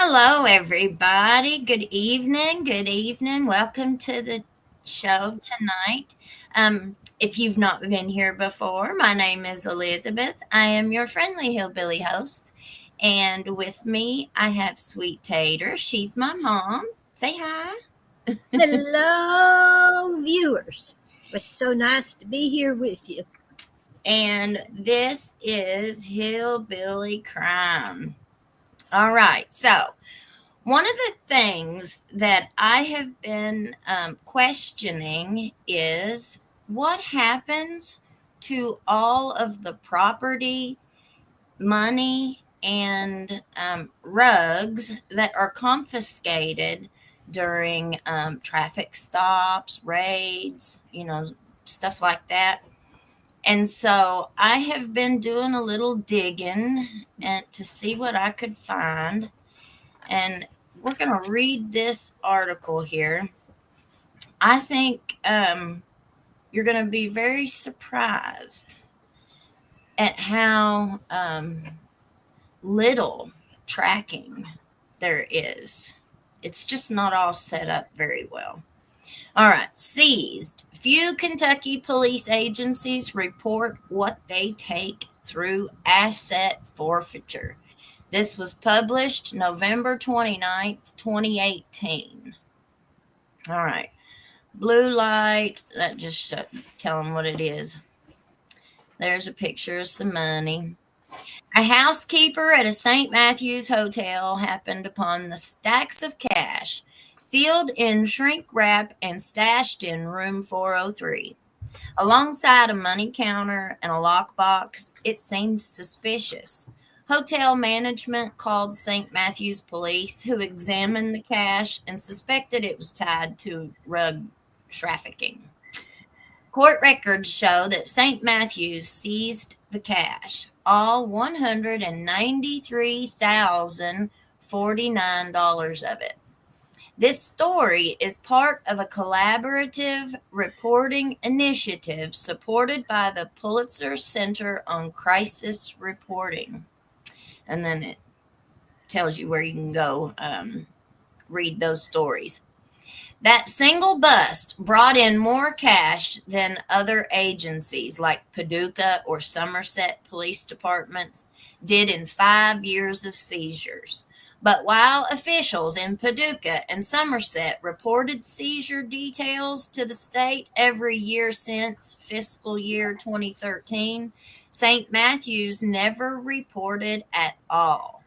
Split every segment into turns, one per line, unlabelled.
Hello, everybody. Good evening. Good evening. Welcome to the show tonight. If you've not been here before, my name is Elizabeth. I am your friendly hillbilly host. And with me, I have Sweet Tater. She's my mom. Say hi.
Hello, viewers. It was so nice to be here with you.
And this is Hillbilly Crime. All right. So, one of the things that I have been questioning is what happens to all of the property, money, and rugs that are confiscated during traffic stops, raids, stuff like that. And so I have been doing a little digging and to see what I could find. And we're going to read this article here. I think you're going to be very surprised at how little tracking there is. It's just not all set up very well. All right, seized. Few Kentucky police agencies report what they take through asset forfeiture. This was published November 29th, 2018. All right. Blue light, that just tell them what it is. There's a picture of some money. A housekeeper at a St. Matthew's hotel happened upon the stacks of cash sealed in shrink wrap and stashed in room 403. Alongside a money counter and a lockbox, it seemed suspicious. Hotel management called St. Matthew's police, who examined the cash and suspected it was tied to rug trafficking. Court records show that St. Matthew's seized the cash, all $193,049 of it. This story is part of a collaborative reporting initiative supported by the Pulitzer Center on Crisis Reporting. And then it tells you where you can go read those stories. That single bust brought in more cash than other agencies like Paducah or Somerset police departments did in 5 years of seizures. But while officials in Paducah and Somerset reported seizure details to the state every year since fiscal year 2013, St. Matthew's never reported at all.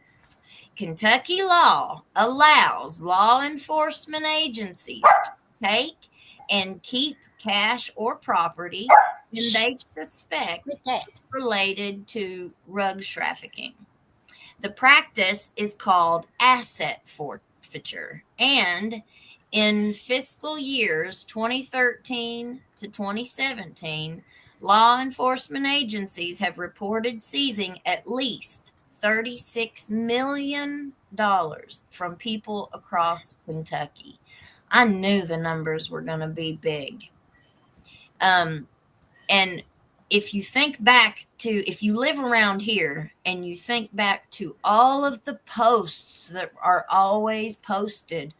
Kentucky law allows law enforcement agencies to take and keep cash or property when they suspect it's related to rug trafficking. The practice is called asset forfeiture, and in fiscal years 2013 to 2017, law enforcement agencies have reported seizing at least $36 million from people across Kentucky. I knew the numbers were going to be big. And if you think back to, if you live around here and you think back to all of the posts that are always posted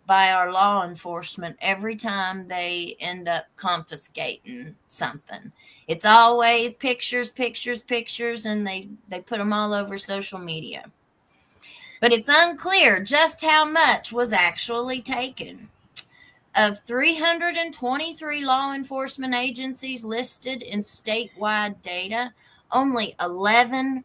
by our law enforcement every time they end up confiscating something, it's always pictures, and they put them all over social media. But it's unclear just how much was actually taken. Of 323 law enforcement agencies listed in statewide data, only 11%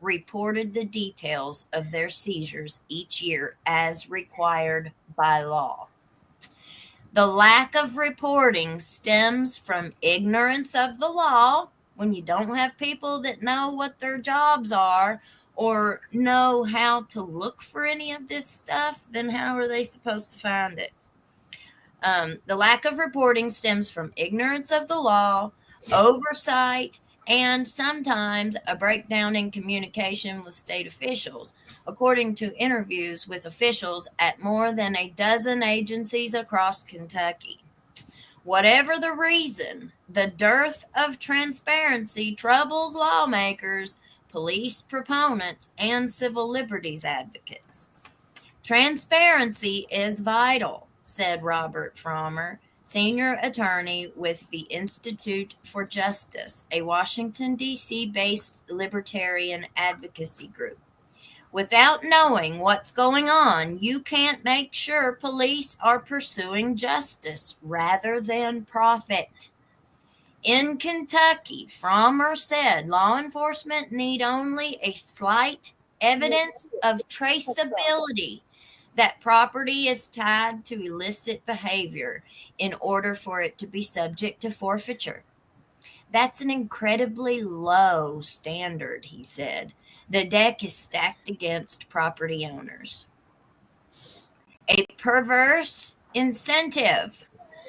reported the details of their seizures each year as required by law. The lack of reporting stems from ignorance of the law. When you don't have people that know what their jobs are or know how to look for any of this stuff, then how are they supposed to find it? The lack of reporting stems from ignorance of the law, oversight, and sometimes a breakdown in communication with state officials, according to interviews with officials at more than a dozen agencies across Kentucky. Whatever the reason, the dearth of transparency troubles lawmakers, police proponents and civil liberties advocates. Transparency is vital, said Robert Frommer, senior attorney with the Institute for Justice, a Washington, D.C. based libertarian advocacy group. Without knowing what's going on, you can't make sure police are pursuing justice rather than profit. In Kentucky, Frommer said law enforcement need only a slight evidence of traceability that property is tied to illicit behavior in order for it to be subject to forfeiture. That's an incredibly low standard, he said. The deck is stacked against property owners. A perverse incentive.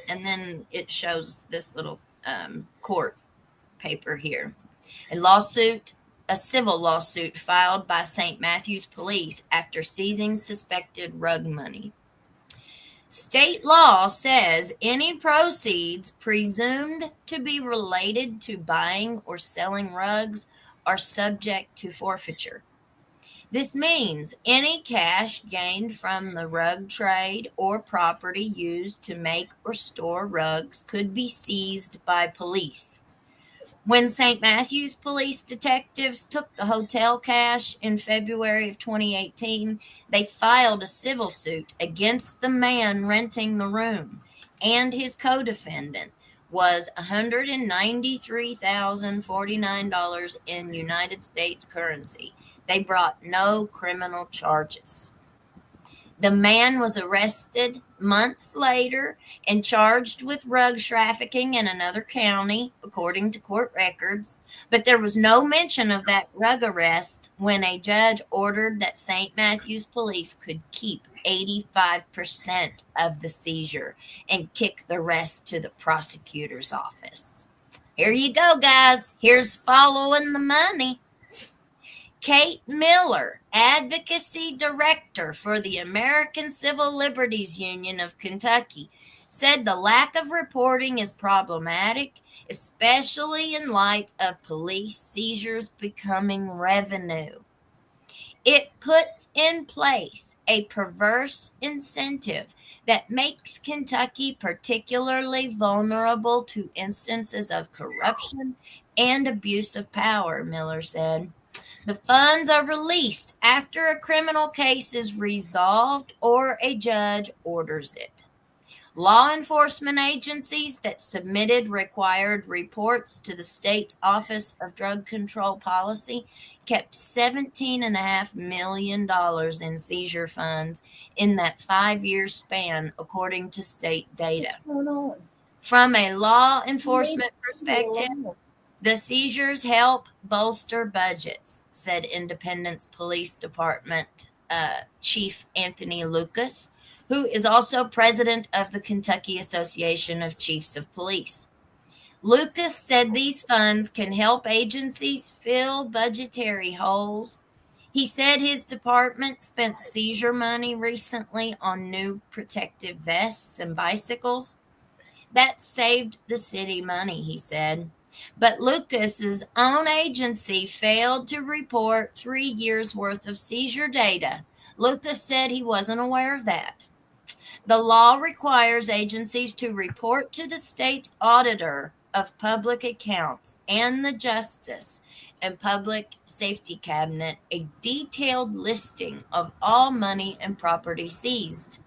And then it shows this little court paper here. A civil lawsuit filed by St. Matthews Police after seizing suspected rug money. State law says any proceeds presumed to be related to buying or selling rugs are subject to forfeiture. This means any cash gained from the rug trade or property used to make or store rugs could be seized by police. When St. Matthews police detectives took the hotel cash in February of 2018, they filed a civil suit against the man renting the room, and his co-defendant was $193,049 in United States currency. They brought no criminal charges. The man was arrested months later and charged with rug trafficking in another county, according to court records. But there was no mention of that rug arrest when a judge ordered that St. Matthews Police could keep 85% of the seizure and kick the rest to the prosecutor's office. Here you go, guys. Here's following the money. Kate Miller, Advocacy Director for the American Civil Liberties Union of Kentucky, said the lack of reporting is problematic, especially in light of police seizures becoming revenue. It puts in place a perverse incentive that makes Kentucky particularly vulnerable to instances of corruption and abuse of power, Miller said. The funds are released after a criminal case is resolved or a judge orders it. Law enforcement agencies that submitted required reports to the state's Office of Drug Control Policy kept $17.5 million in seizure funds in that 5-year span, according to state data. From a law enforcement perspective, the seizures help bolster budgets, said Independence Police Department Chief Anthony Lucas, who is also president of the Kentucky Association of Chiefs of Police. Lucas said these funds can help agencies fill budgetary holes. He said his department spent seizure money recently on new protective vests and bicycles. That saved the city money, he said. But Lucas's own agency failed to report 3 years' worth of seizure data. Lucas said he wasn't aware of that. The law requires agencies to report to the state's auditor of public accounts and the Justice and Public Safety Cabinet a detailed listing of all money and property seized.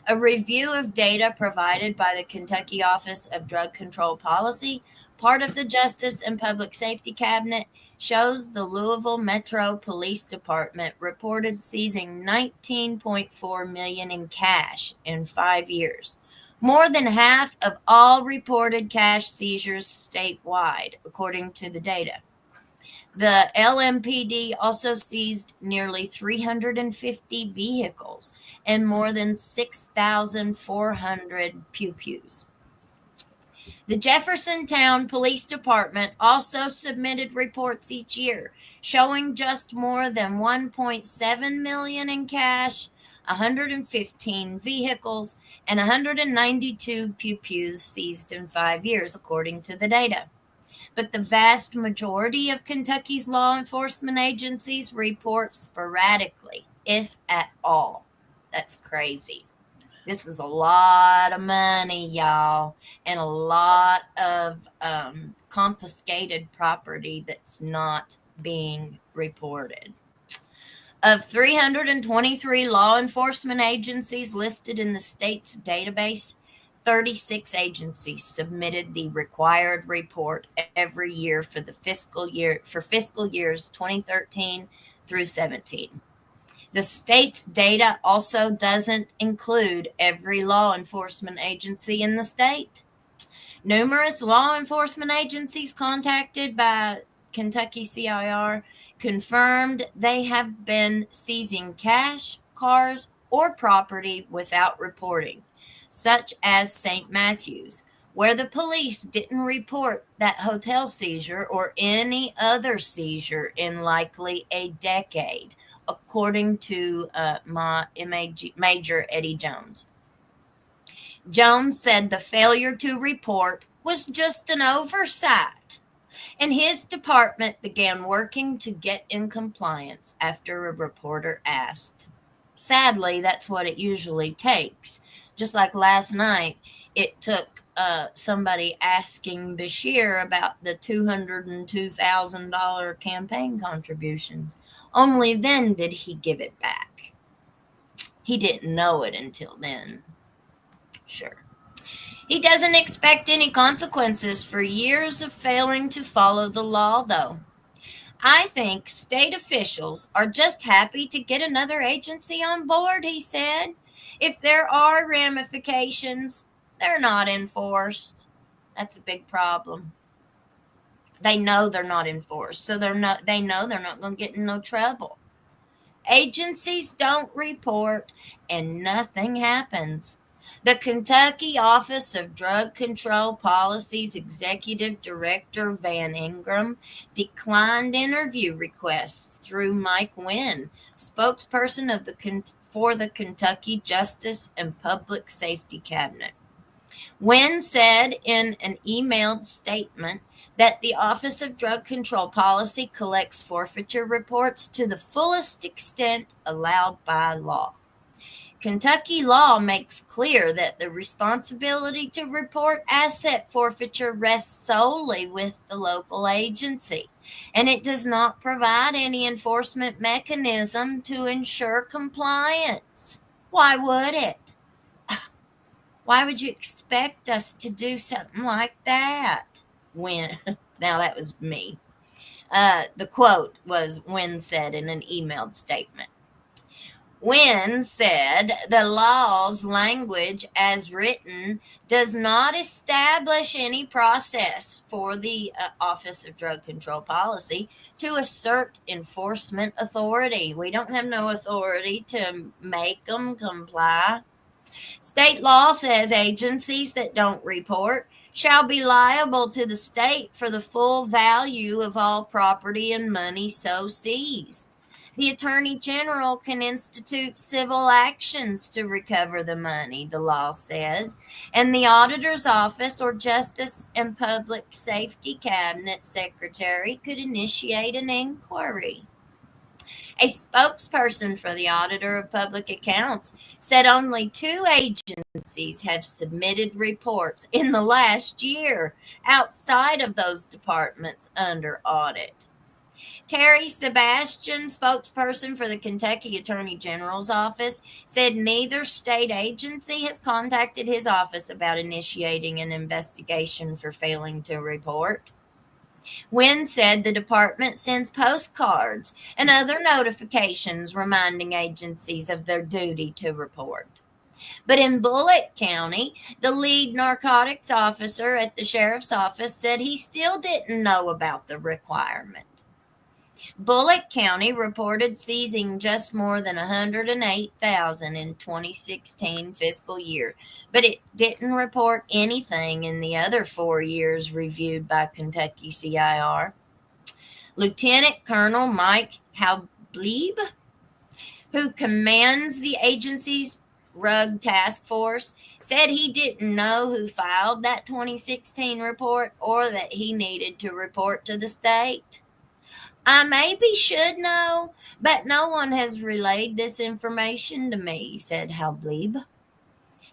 A review of data provided by the Kentucky Office of Drug Control Policy, part of the Justice and Public Safety Cabinet, shows the Louisville Metro Police Department reported seizing $19.4 million in cash in 5 years, more than half of all reported cash seizures statewide, according to the data. The LMPD also seized nearly 350 vehicles and more than 6,400 pew-pews. The Jeffersontown Police Department also submitted reports each year showing just more than $1.7 million in cash, 115 vehicles, and 192 pew-pews seized in 5 years, according to the data. but the vast majority of Kentucky's law enforcement agencies report sporadically, if at all. That's crazy. This is a lot of money, y'all, and a lot of confiscated property that's not being reported. Of 323 law enforcement agencies listed in the state's database, 36 agencies submitted the required report every year for fiscal years 2013 through 17. The state's data also doesn't include every law enforcement agency in the state. Numerous law enforcement agencies contacted by Kentucky CIR confirmed they have been seizing cash, cars, or property without reporting, such as St. Matthews, where the police didn't report that hotel seizure or any other seizure in likely a decade, according to Major Eddie Jones. Jones said the failure to report was just an oversight, and his department began working to get in compliance after a reporter asked. Sadly, that's what it usually takes. Just like last night, it took somebody asking Bashir about the $202,000 campaign contributions. Only then did he give it back. He didn't know it until then. Sure. He doesn't expect any consequences for years of failing to follow the law, though. I think state officials are just happy to get another agency on board, he said. If there are ramifications, they're not enforced. That's a big problem. They know they're not enforced, so they know they're not going to get in no trouble. Agencies don't report and nothing happens. The Kentucky Office of Drug Control Policy's Executive Director Van Ingram declined interview requests through Mike Wynn, spokesperson for the Kentucky Justice and Public Safety Cabinet. Wynn said in an emailed statement that the Office of Drug Control Policy collects forfeiture reports to the fullest extent allowed by law. Kentucky law makes clear that the responsibility to report asset forfeiture rests solely with the local agency, and it does not provide any enforcement mechanism to ensure compliance. Why would it? Why would you expect us to do something like that? Now that was me. The quote was Wynn said in an emailed statement. Wynn said the law's language as written does not establish any process for the Office of Drug Control Policy to assert enforcement authority. We don't have no authority to make them comply. State law says agencies that don't report shall be liable to the state for the full value of all property and money so seized. The Attorney General can institute civil actions to recover the money, the law says, and the Auditor's Office or Justice and Public Safety Cabinet Secretary could initiate an inquiry. A spokesperson for the Auditor of Public Accounts said only 2 agencies have submitted reports in the last year outside of those departments under audit. Terry Sebastian, spokesperson for the Kentucky Attorney General's office, said neither state agency has contacted his office about initiating an investigation for failing to report. Wynn said the department sends postcards and other notifications reminding agencies of their duty to report. But in Bullitt County, the lead narcotics officer at the sheriff's office said he still didn't know about the requirement. Bullitt County reported seizing just more than $108,000 in 2016 fiscal year, but it didn't report anything in the other 4 years reviewed by Kentucky CIR. Lieutenant Colonel Mike Halblieb, who commands the agency's Rug Task Force, said he didn't know who filed that 2016 report or that he needed to report to the state. I maybe should know, but no one has relayed this information to me, said Habib,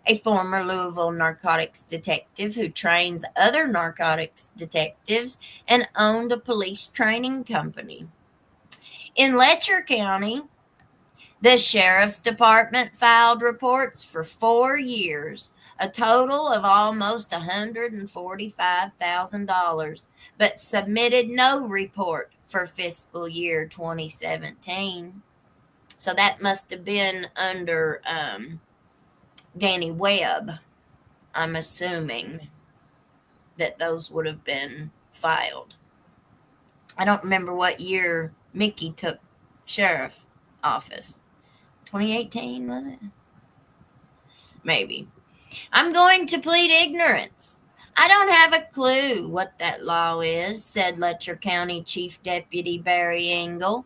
a former Louisville narcotics detective who trains other narcotics detectives and owned a police training company. In Letcher County, the sheriff's department filed reports for 4 years, a total of almost $145,000, but submitted no report for fiscal year 2017. So that must have been under Danny Webb. I'm assuming that those would have been filed. I don't remember what year Mickey took sheriff office. 2018, was it? Maybe. I'm going to plead ignorance. I don't have a clue what that law is, said Letcher County Chief Deputy Barry Engel.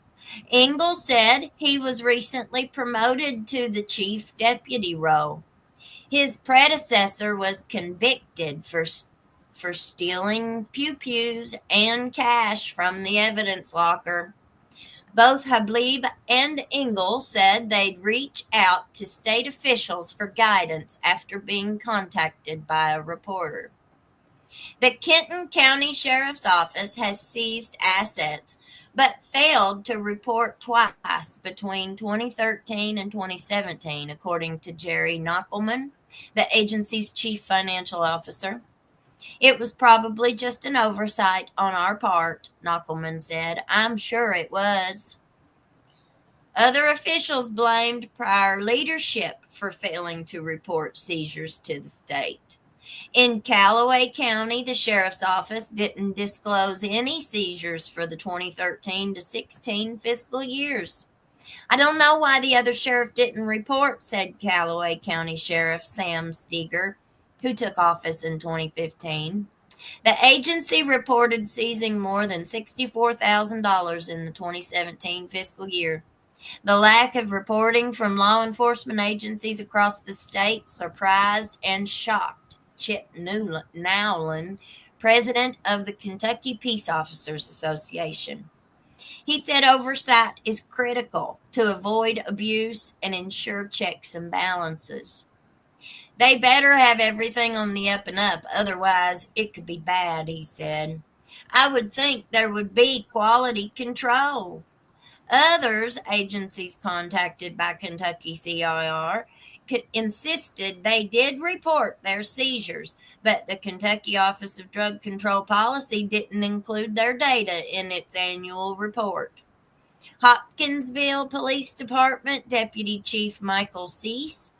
Engel said he was recently promoted to the chief deputy role. His predecessor was convicted for stealing pew-pews and cash from the evidence locker. Both Habib and Engel said they'd reach out to state officials for guidance after being contacted by a reporter. The Kenton County Sheriff's Office has seized assets but failed to report twice between 2013 and 2017, according to Jerry Knockelman, the agency's chief financial officer. It was probably just an oversight on our part, Knockelman said. I'm sure it was. Other officials blamed prior leadership for failing to report seizures to the state. In Callaway County, the sheriff's office didn't disclose any seizures for the 2013 to 16 fiscal years. I don't know why the other sheriff didn't report, said Callaway County Sheriff Sam Steger, who took office in 2015. The agency reported seizing more than $64,000 in the 2017 fiscal year. The lack of reporting from law enforcement agencies across the state surprised and shocked Chip Nowlin, president of the Kentucky Peace Officers Association. He said oversight is critical to avoid abuse and ensure checks and balances. They better have everything on the up and up, otherwise it could be bad, he said. I would think there would be quality control. Others, agencies contacted by Kentucky CIR, insisted they did report their seizures, but the Kentucky Office of Drug Control Policy didn't include their data in its annual report. Hopkinsville Police Department Deputy Chief Michael Cease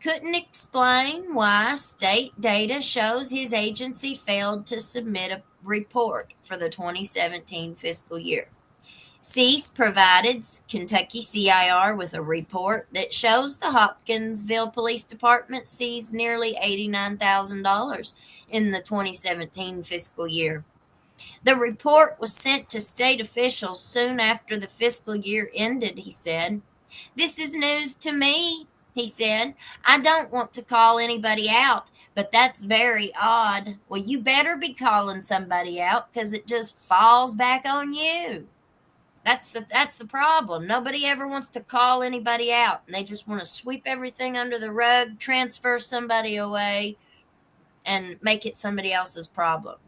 couldn't explain why state data shows his agency failed to submit a report for the 2017 fiscal year. Cease provided Kentucky CIR with a report that shows the Hopkinsville Police Department seized nearly $89,000 in the 2017 fiscal year. The report was sent to state officials soon after the fiscal year ended, he said. This is news to me, he said. I don't want to call anybody out, but that's very odd. Well, you better be calling somebody out because it just falls back on you. That's the problem. Nobody ever wants to call anybody out, and they just want to sweep everything under the rug, transfer somebody away, and make it somebody else's problem.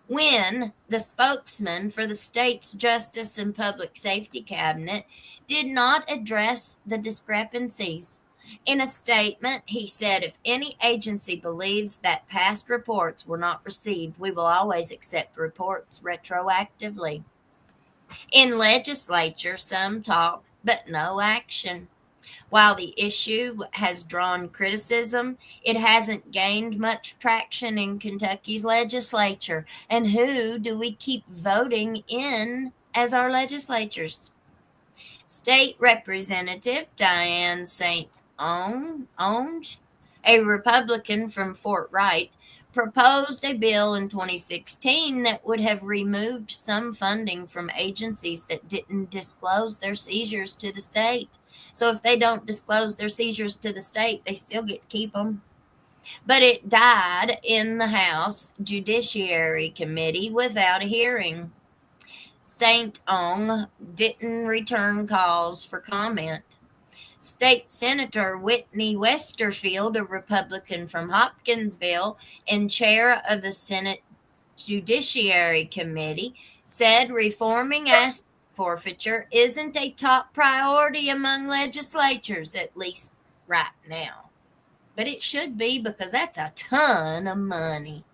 When the spokesman for the state's Justice and Public Safety Cabinet did not address the discrepancies. In a statement, he said, if any agency believes that past reports were not received, we will always accept reports retroactively. In legislature, some talk, but no action. While the issue has drawn criticism, it hasn't gained much traction in Kentucky's legislature. And who do we keep voting in as our legislatures? State Representative Diane St. Onge, a Republican from Fort Wright, proposed a bill in 2016 that would have removed some funding from agencies that didn't disclose their seizures to the state. So if they don't disclose their seizures to the state, they still get to keep them. But it died in the House Judiciary Committee without a hearing. St. Ong didn't return calls for comment. State Senator Whitney Westerfield, a Republican from Hopkinsville and chair of the Senate Judiciary Committee, said reforming asset forfeiture isn't a top priority among legislatures, at least right now. But it should be, because that's a ton of money.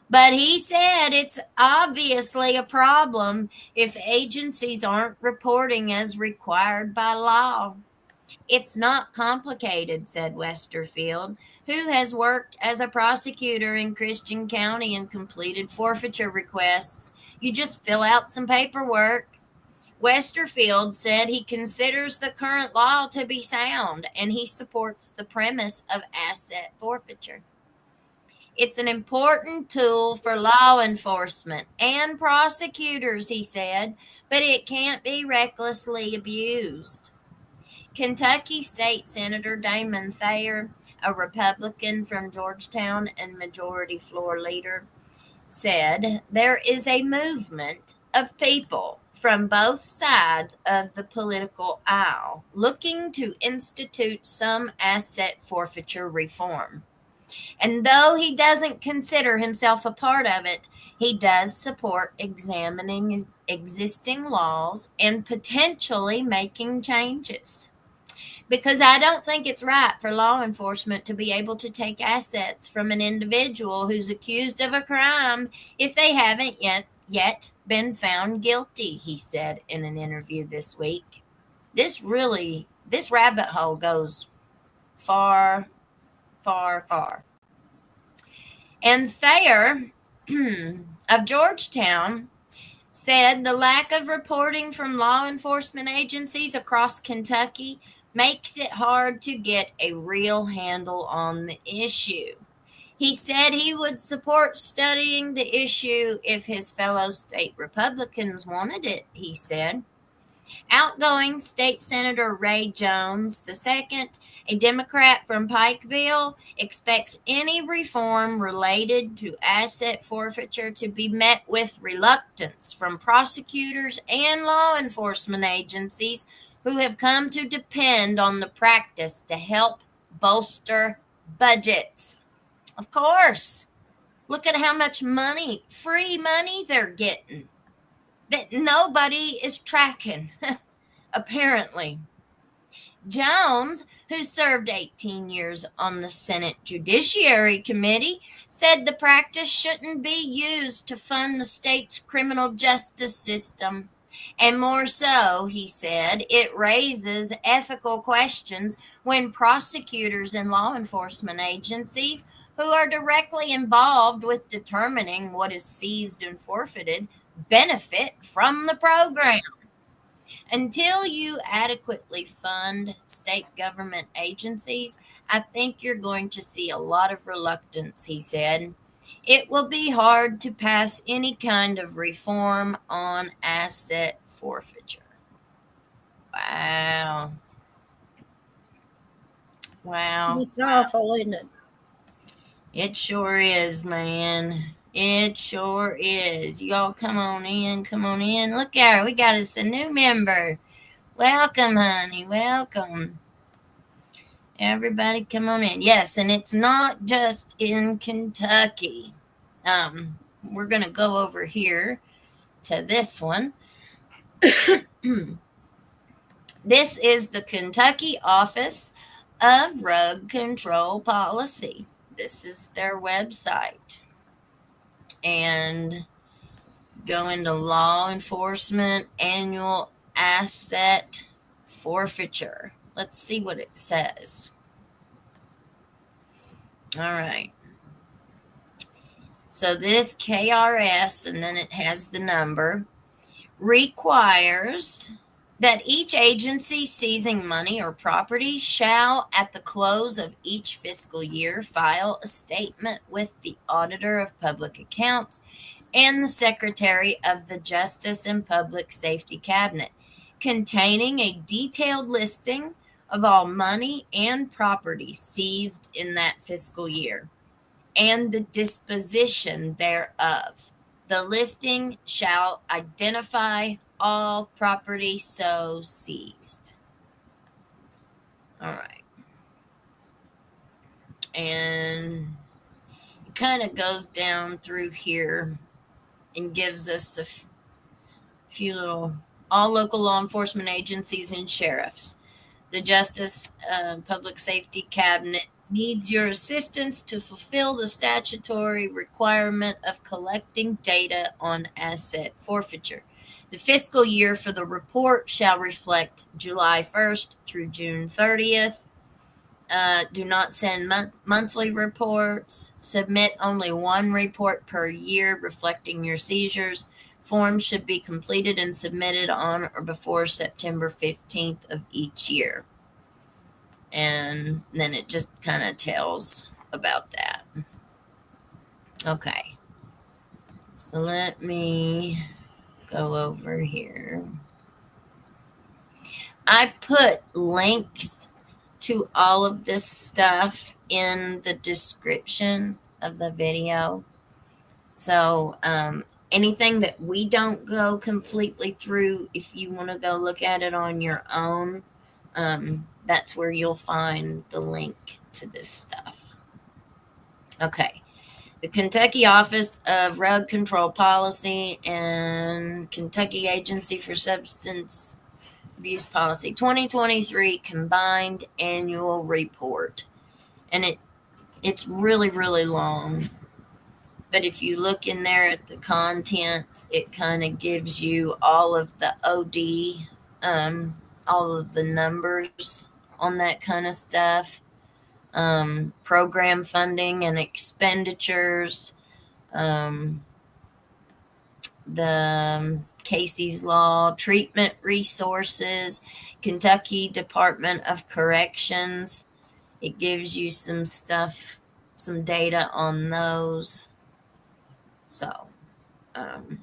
But he said it's obviously a problem if agencies aren't reporting as required by law. It's not complicated, said Westerfield, who has worked as a prosecutor in Christian County and completed forfeiture requests. You just fill out some paperwork. Westerfield said he considers the current law to be sound, and he supports the premise of asset forfeiture. It's an important tool for law enforcement and prosecutors, he said, but it can't be recklessly abused. Kentucky State Senator Damon Thayer, a Republican from Georgetown and majority floor leader, said there is a movement of people from both sides of the political aisle looking to institute some asset forfeiture reform. And though he doesn't consider himself a part of it, he does support examining existing laws and potentially making changes. Because I don't think it's right for law enforcement to be able to take assets from an individual who's accused of a crime if they haven't yet been found guilty, he said in an interview this week. This rabbit hole goes far, far, far. And Thayer of Georgetown said the lack of reporting from law enforcement agencies across Kentucky makes it hard to get a real handle on the issue. He said he would support studying the issue if his fellow state Republicans wanted it, he said. Outgoing State Senator Ray Jones II, a Democrat from Pikeville, expects any reform related to asset forfeiture to be met with reluctance from prosecutors and law enforcement agencies who have come to depend on the practice to help bolster budgets. Of course, look at how much money, free money they're getting that nobody is tracking, apparently. Jones, who served 18 years on the Senate Judiciary Committee, said the practice shouldn't be used to fund the state's criminal justice system. And more so, he said, it raises ethical questions when prosecutors and law enforcement agencies who are directly involved with determining what is seized and forfeited benefit from the program. Until you adequately fund state government agencies, I think you're going to see a lot of reluctance, he said. It will be hard to pass any kind of reform on asset forfeiture. Wow. Wow.
It's awful, isn't it?
It sure is, man. It sure is. Y'all come on in. Come on in. Look out. We got us a new member. Welcome, honey. Welcome. Everybody come on in. Yes, and it's not just in Kentucky. We're going to go over here to this one. This is the Kentucky Office of Drug Control Policy. This is their website. And go into law enforcement annual asset forfeiture. Let's see what it says. All right. So this KRS, and then it has the number, requires that each agency seizing money or property shall, at the close of each fiscal year, file a statement with the Auditor of Public Accounts and the Secretary of the Justice and Public Safety Cabinet, containing a detailed listing of all money and property seized in that fiscal year and the disposition thereof. The listing shall identify all property so seized. All right. And it kind of goes down through here and gives us a few little, all local law enforcement agencies and sheriffs. The Justice Public Safety Cabinet needs your assistance to fulfill the statutory requirement of collecting data on asset forfeiture. The fiscal year for the report shall reflect July 1st through June 30th. Do not send monthly reports. Submit only one report per year reflecting your seizures. Forms should be completed and submitted on or before September 15th of each year. And then it just kind of tells about that. Okay. So let me go over here. I put links to all of this stuff in the description of the video. So anything that we don't go completely through, if you want to go look at it on your own, that's where you'll find the link to this stuff. Okay. The Kentucky Office of Road Control Policy and Kentucky Agency for Substance Abuse Policy 2023 Combined Annual Report. And it's really, really long. But if you look in there at the contents, it kind of gives you all of the OD, all of the numbers on that kind of stuff. Program funding and expenditures, the Casey's Law, treatment resources, Kentucky Department of Corrections. It gives you some stuff, some data on those. So, and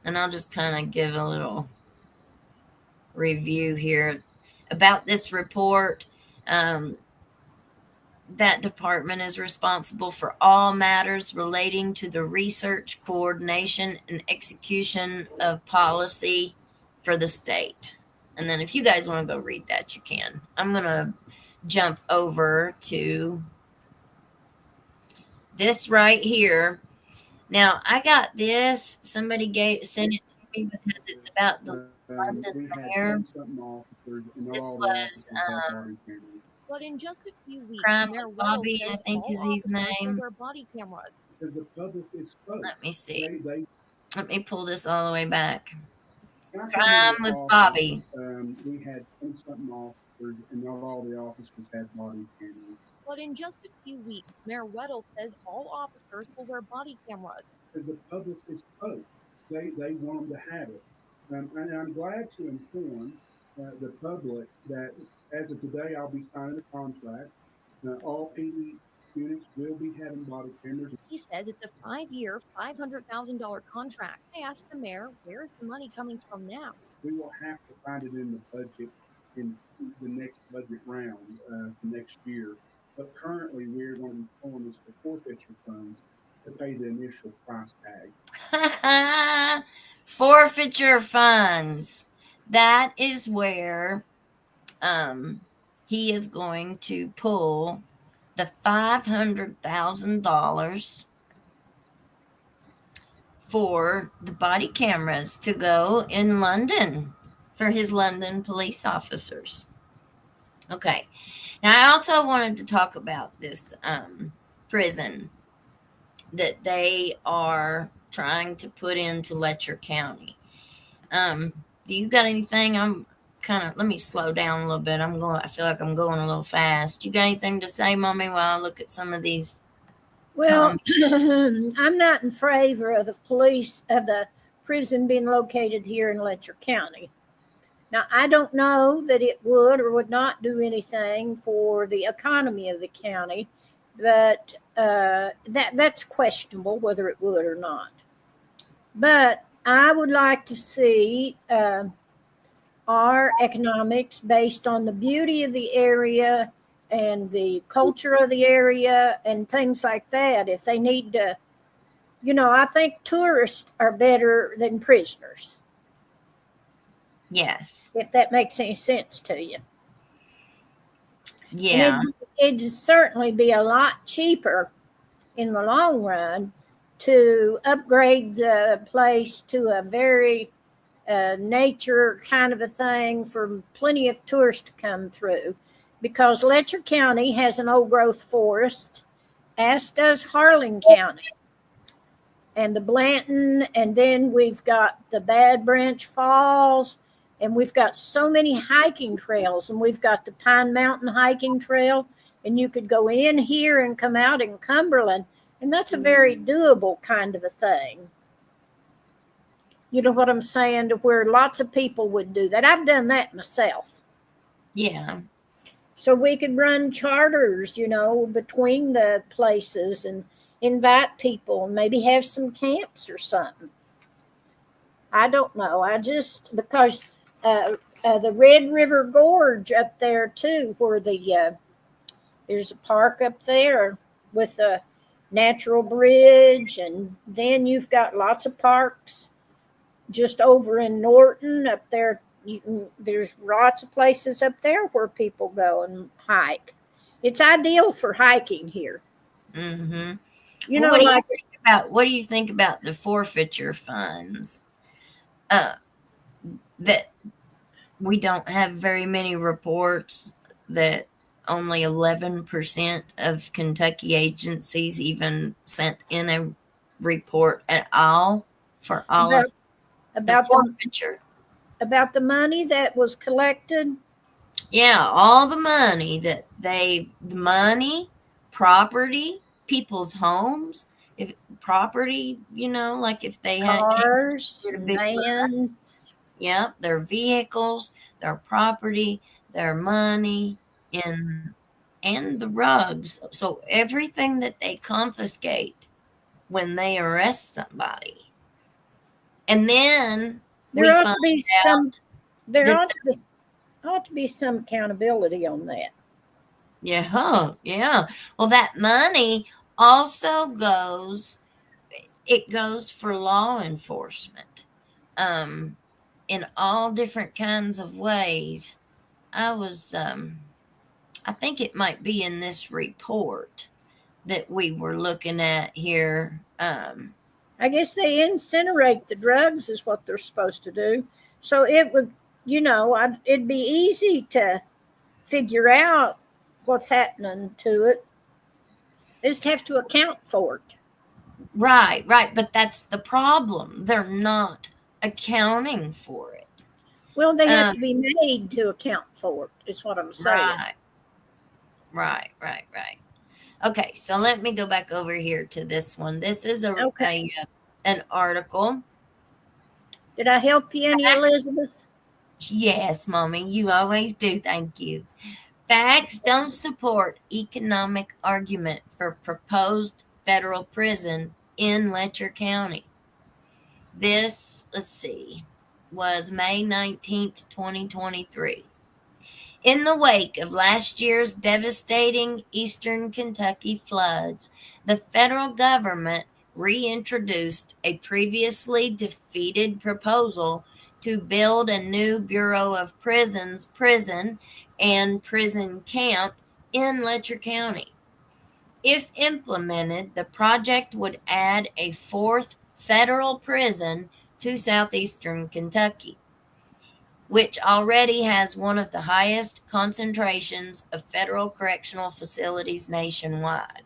I'll just kind of give a little review here about this report. That department is responsible for all matters relating to the research, coordination, and execution of policy for the state. And then if you guys want to go read that, you can. I'm going to jump over to this right here. Now, I got this. Somebody sent it to me because it's about the London mayor. This was
But in just a few weeks,
Crime
Mayor
with Bobby,
Weddle
I
says
think
all
is his
officers will
name.
wear body cameras.
Let me see. Let me pull this all the way back. Crime with Bobby.
We had 20-something officers, and not all the officers had body cameras.
But in just a few weeks, Mayor Weddle says all officers will wear body cameras.
Because the public is spoke. They want them to have it. And I'm glad to inform the public that as of today, I'll be signing a contract. All PD units will be having body cameras.
He says it's a 5-year, $500,000 contract. I asked the mayor, where is the money coming from now?
We will have to find it in the budget in the next budget round for next year. But currently, we're going to be pulling this for forfeiture funds to pay the initial price tag.
Forfeiture funds. That is where he is going to pull the $500,000 for the body cameras to go in London for his London police officers. Okay. Now, I also wanted to talk about this prison that they are trying to put into Letcher County. Do you got anything? Let me slow down a little bit. I feel like I'm going a little fast. You got anything to say, Mommy, while I look at some of these?
Well, I'm not in favor of the prison being located here in Letcher County. Now, I don't know that it would or would not do anything for the economy of the county, but that's questionable whether it would or not. But I would like to see are economics based on the beauty of the area and the culture of the area and things like that. If they need to, I think tourists are better than prisoners,
Yes.
if that makes any sense to you.
Yeah.
And it'd certainly be a lot cheaper in the long run to upgrade the place to a very nature kind of a thing for plenty of tourists to come through, because Letcher County has an old growth forest, as does Harlan County and the Blanton, and then we've got the Bad Branch Falls, and we've got so many hiking trails, and we've got the Pine Mountain hiking trail, and you could go in here and come out in Cumberland, and that's a very doable kind of a thing. You know what I'm saying? To where lots of people would do that. I've done that myself.
Yeah.
So we could run charters, between the places and invite people and maybe have some camps or something. I don't know. Because the Red River Gorge up there too, where there's a park up there with a natural bridge, and then you've got lots of parks just over in Norton up there. There's lots of places up there where people go and hike. It's ideal for hiking here.
Mm-hmm. What do you think about the forfeiture funds? That we don't have very many reports that only 11% of Kentucky agencies even sent in a report at all for all of the forfeiture.
About the money that was collected?
Yeah, all the money property, people's homes, if property, like if they had
cars, vans.
Yep, their vehicles, their property, their money, and the rugs. So everything that they confiscate when they arrest somebody. And then
there ought to be some accountability on that.
Yeah, yeah. Well, that money also goes for law enforcement. In all different kinds of ways. I think it might be in this report that we were looking at here.
I guess they incinerate the drugs is what they're supposed to do. So it would, it'd be easy to figure out what's happening to it. They just have to account for it.
Right. But that's the problem. They're not accounting for it.
Well, they have to be made to account for it, is what I'm saying.
Right. Okay, so let me go back over here to this one. This is an article.
Did I help you any, Elizabeth?
Yes, Mommy, you always do. Thank you. Facts don't support economic argument for proposed federal prison in Letcher County. This, was May 19th, 2023. In the wake of last year's devastating eastern Kentucky floods, the federal government reintroduced a previously defeated proposal to build a new Bureau of Prisons prison and prison camp in Letcher County. If implemented, the project would add a fourth federal prison to southeastern Kentucky, which already has one of the highest concentrations of federal correctional facilities nationwide,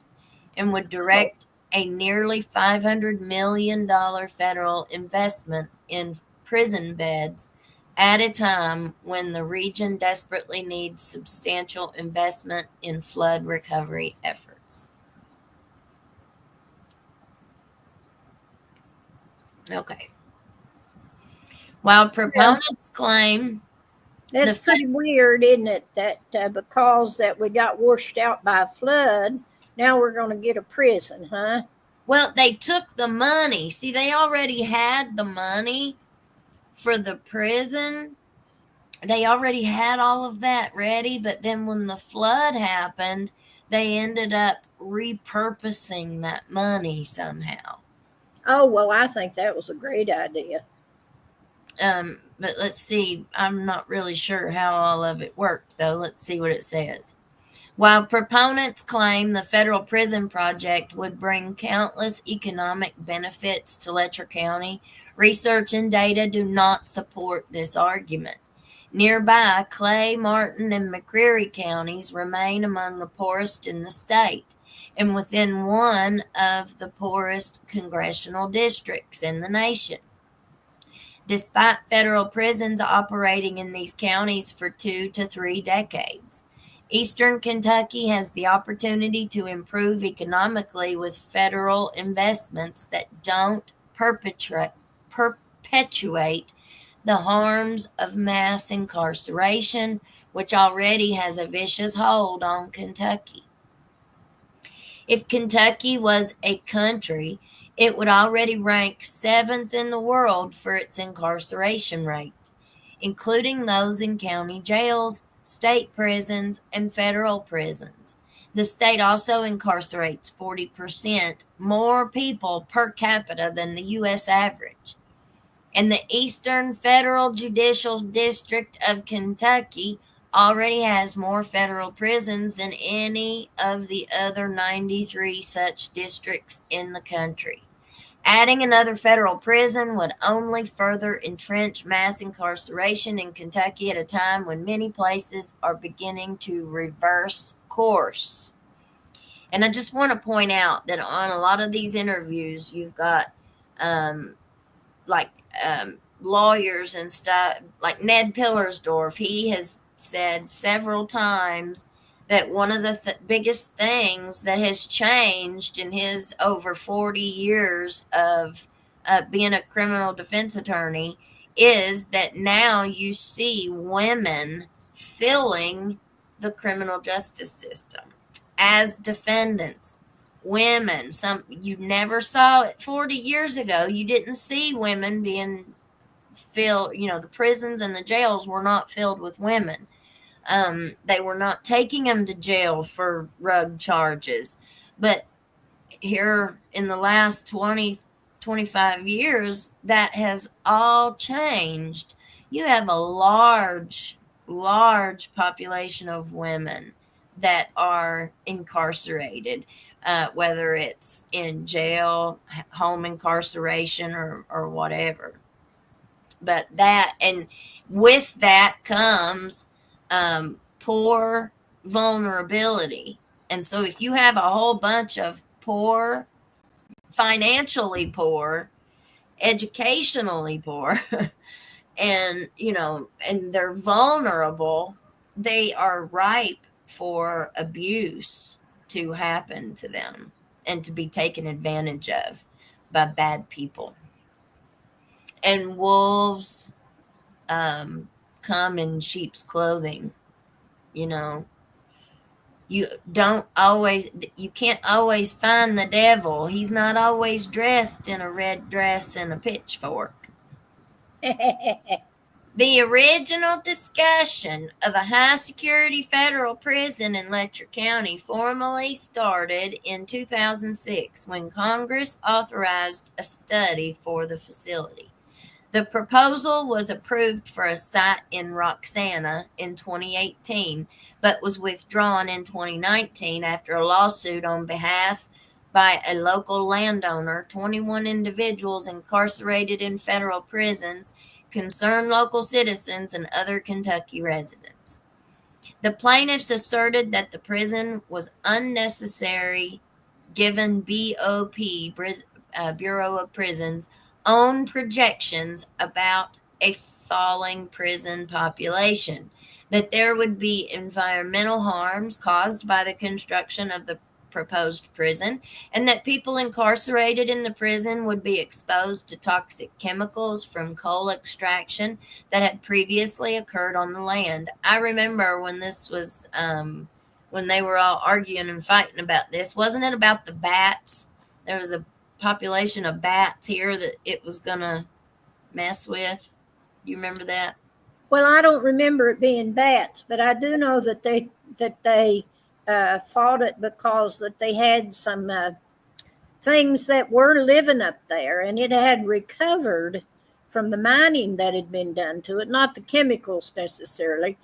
and would direct a nearly $500 million federal investment in prison beds at a time when the region desperately needs substantial investment in flood recovery efforts. Okay. While proponents claim
that's pretty weird, isn't it? That because that we got washed out by a flood, now we're going to get a prison, huh?
Well, they took the money. See, they already had the money for the prison, they already had all of that ready, but then when the flood happened, they ended up repurposing that money somehow.
Oh, well, I think that was a great idea.
But let's see. I'm not really sure how all of it worked, though. Let's see what it says. While proponents claim the federal prison project would bring countless economic benefits to Letcher County, research and data do not support this argument. Nearby, Clay, Martin, and McCreary counties remain among the poorest in the state and within one of the poorest congressional districts in the nation. Despite federal prisons operating in these counties for 2 to 3 decades, Eastern Kentucky has the opportunity to improve economically with federal investments that don't perpetuate the harms of mass incarceration, which already has a vicious hold on Kentucky. If Kentucky was a country, it would already rank 7th in the world for its incarceration rate, including those in county jails, state prisons, and federal prisons. The state also incarcerates 40% more people per capita than the U.S. average. And the Eastern Federal Judicial District of Kentucky already has more federal prisons than any of the other 93 such districts in the country. Adding another federal prison would only further entrench mass incarceration in Kentucky at a time when many places are beginning to reverse course. And I just want to point out that on a lot of these interviews, you've got like lawyers and stuff, like Ned Pillersdorf. He has said several times that one of the biggest things that has changed in his over 40 years of being a criminal defense attorney is that now you see women filling the criminal justice system as defendants. Women, some you never saw it 40 years ago. You didn't see women being filled, the prisons and the jails were not filled with women. They were not taking them to jail for rug charges. But here in the last 20, 25 years, that has all changed. You have a large population of women that are incarcerated, whether it's in jail, home incarceration, or whatever. But and with that comes poor vulnerability. And so if you have a whole bunch of poor, financially poor, educationally poor, and and they're vulnerable, they are ripe for abuse to happen to them and to be taken advantage of by bad people. And wolves come in sheep's clothing. You can't always find the devil. He's not always dressed in a red dress and a pitchfork. The original discussion of a high-security federal prison in Letcher County formally started in 2006 when Congress authorized a study for the facility. The proposal was approved for a site in Roxana in 2018, but was withdrawn in 2019 after a lawsuit on behalf by a local landowner. 21 individuals incarcerated in federal prisons concerned local citizens and other Kentucky residents. The plaintiffs asserted that the prison was unnecessary given BOP, Bureau of Prisons, own projections about a falling prison population, that there would be environmental harms caused by the construction of the proposed prison, and that people incarcerated in the prison would be exposed to toxic chemicals from coal extraction that had previously occurred on the land. I remember when this was, when they were all arguing and fighting about this. Wasn't it about the bats? There was a population of bats here that it was going to mess with. You remember that?
Well, I don't remember it being bats, but I do know that they fought it because that they had some things that were living up there, and it had recovered from the mining that had been done to it, not the chemicals necessarily.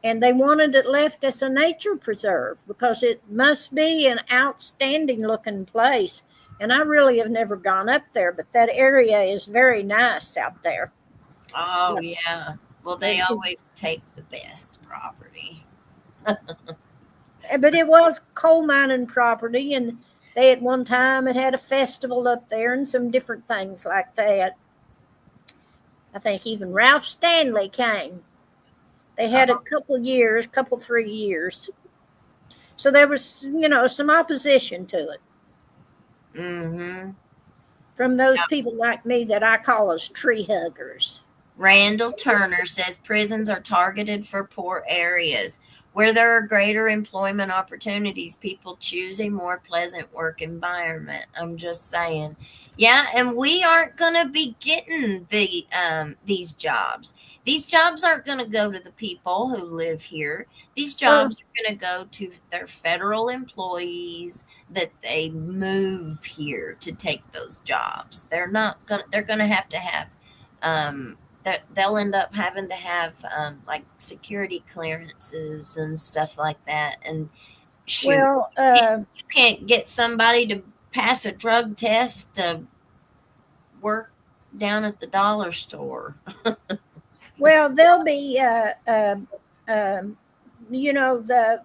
And they wanted it left as a nature preserve because it must be an outstanding looking place. And I really have never gone up there, but that area is very nice out there.
Oh, yeah. Well, they
It's,
always take the best property.
but it was coal mining property, and they at one time had a festival up there and some different things like that. I think even Ralph Stanley came. They had a couple 3 years. So there was, some opposition to it
Mm-hmm.
from those people like me that I call us tree huggers.
Randall Turner says prisons are targeted for poor areas. Where there are greater employment opportunities, people choose a more pleasant work environment. I'm just saying. Yeah, and we aren't going to be getting these jobs. These jobs aren't going to go to the people who live here. These jobs are going to go to their federal employees that they move here to take those jobs. They're not going to, they're going to have that they'll end up having to have like security clearances and stuff like that. And shoot,
Well,
you can't get somebody to pass a drug test to work down at the dollar store.
there'll be,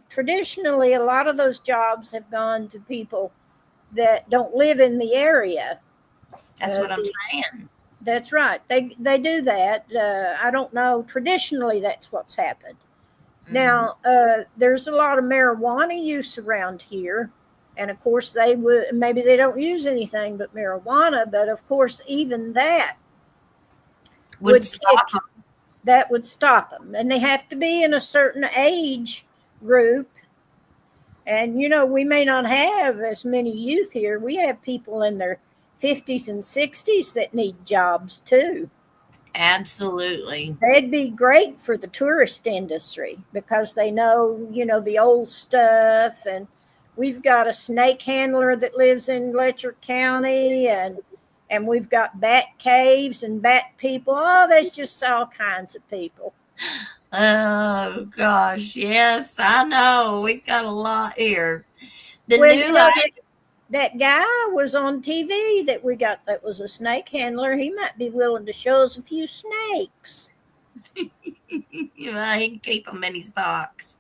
traditionally a lot of those jobs have gone to people that don't live in the area.
That's what I'm saying.
That's right. They do that. I don't know. Traditionally, that's what's happened.
Mm-hmm.
Now, there's a lot of marijuana use around here. And of course, maybe they don't use anything but marijuana. But of course, even that
would stop them.
That would stop them. And they have to be in a certain age group. And, we may not have as many youth here. We have people in their 50s and 60s that need jobs too.
Absolutely.
They'd be great for the tourist industry because they know, the old stuff. And we've got a snake handler that lives in Letcher County, and we've got bat caves and bat people. Oh, there's just all kinds of people.
Oh gosh, yes, I know. We've got a lot here.
That guy was on TV that we got that was a snake handler. He might be willing to show us a few snakes.
Yeah, he can keep them in his box.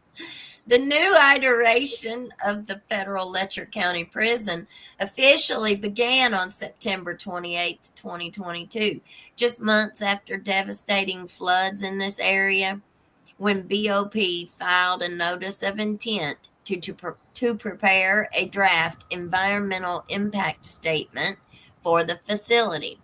The new iteration of the federal Letcher County Prison officially began on September 28th, 2022, just months after devastating floods in this area, when BOP filed a notice of intent to prepare a draft environmental impact statement for the facility.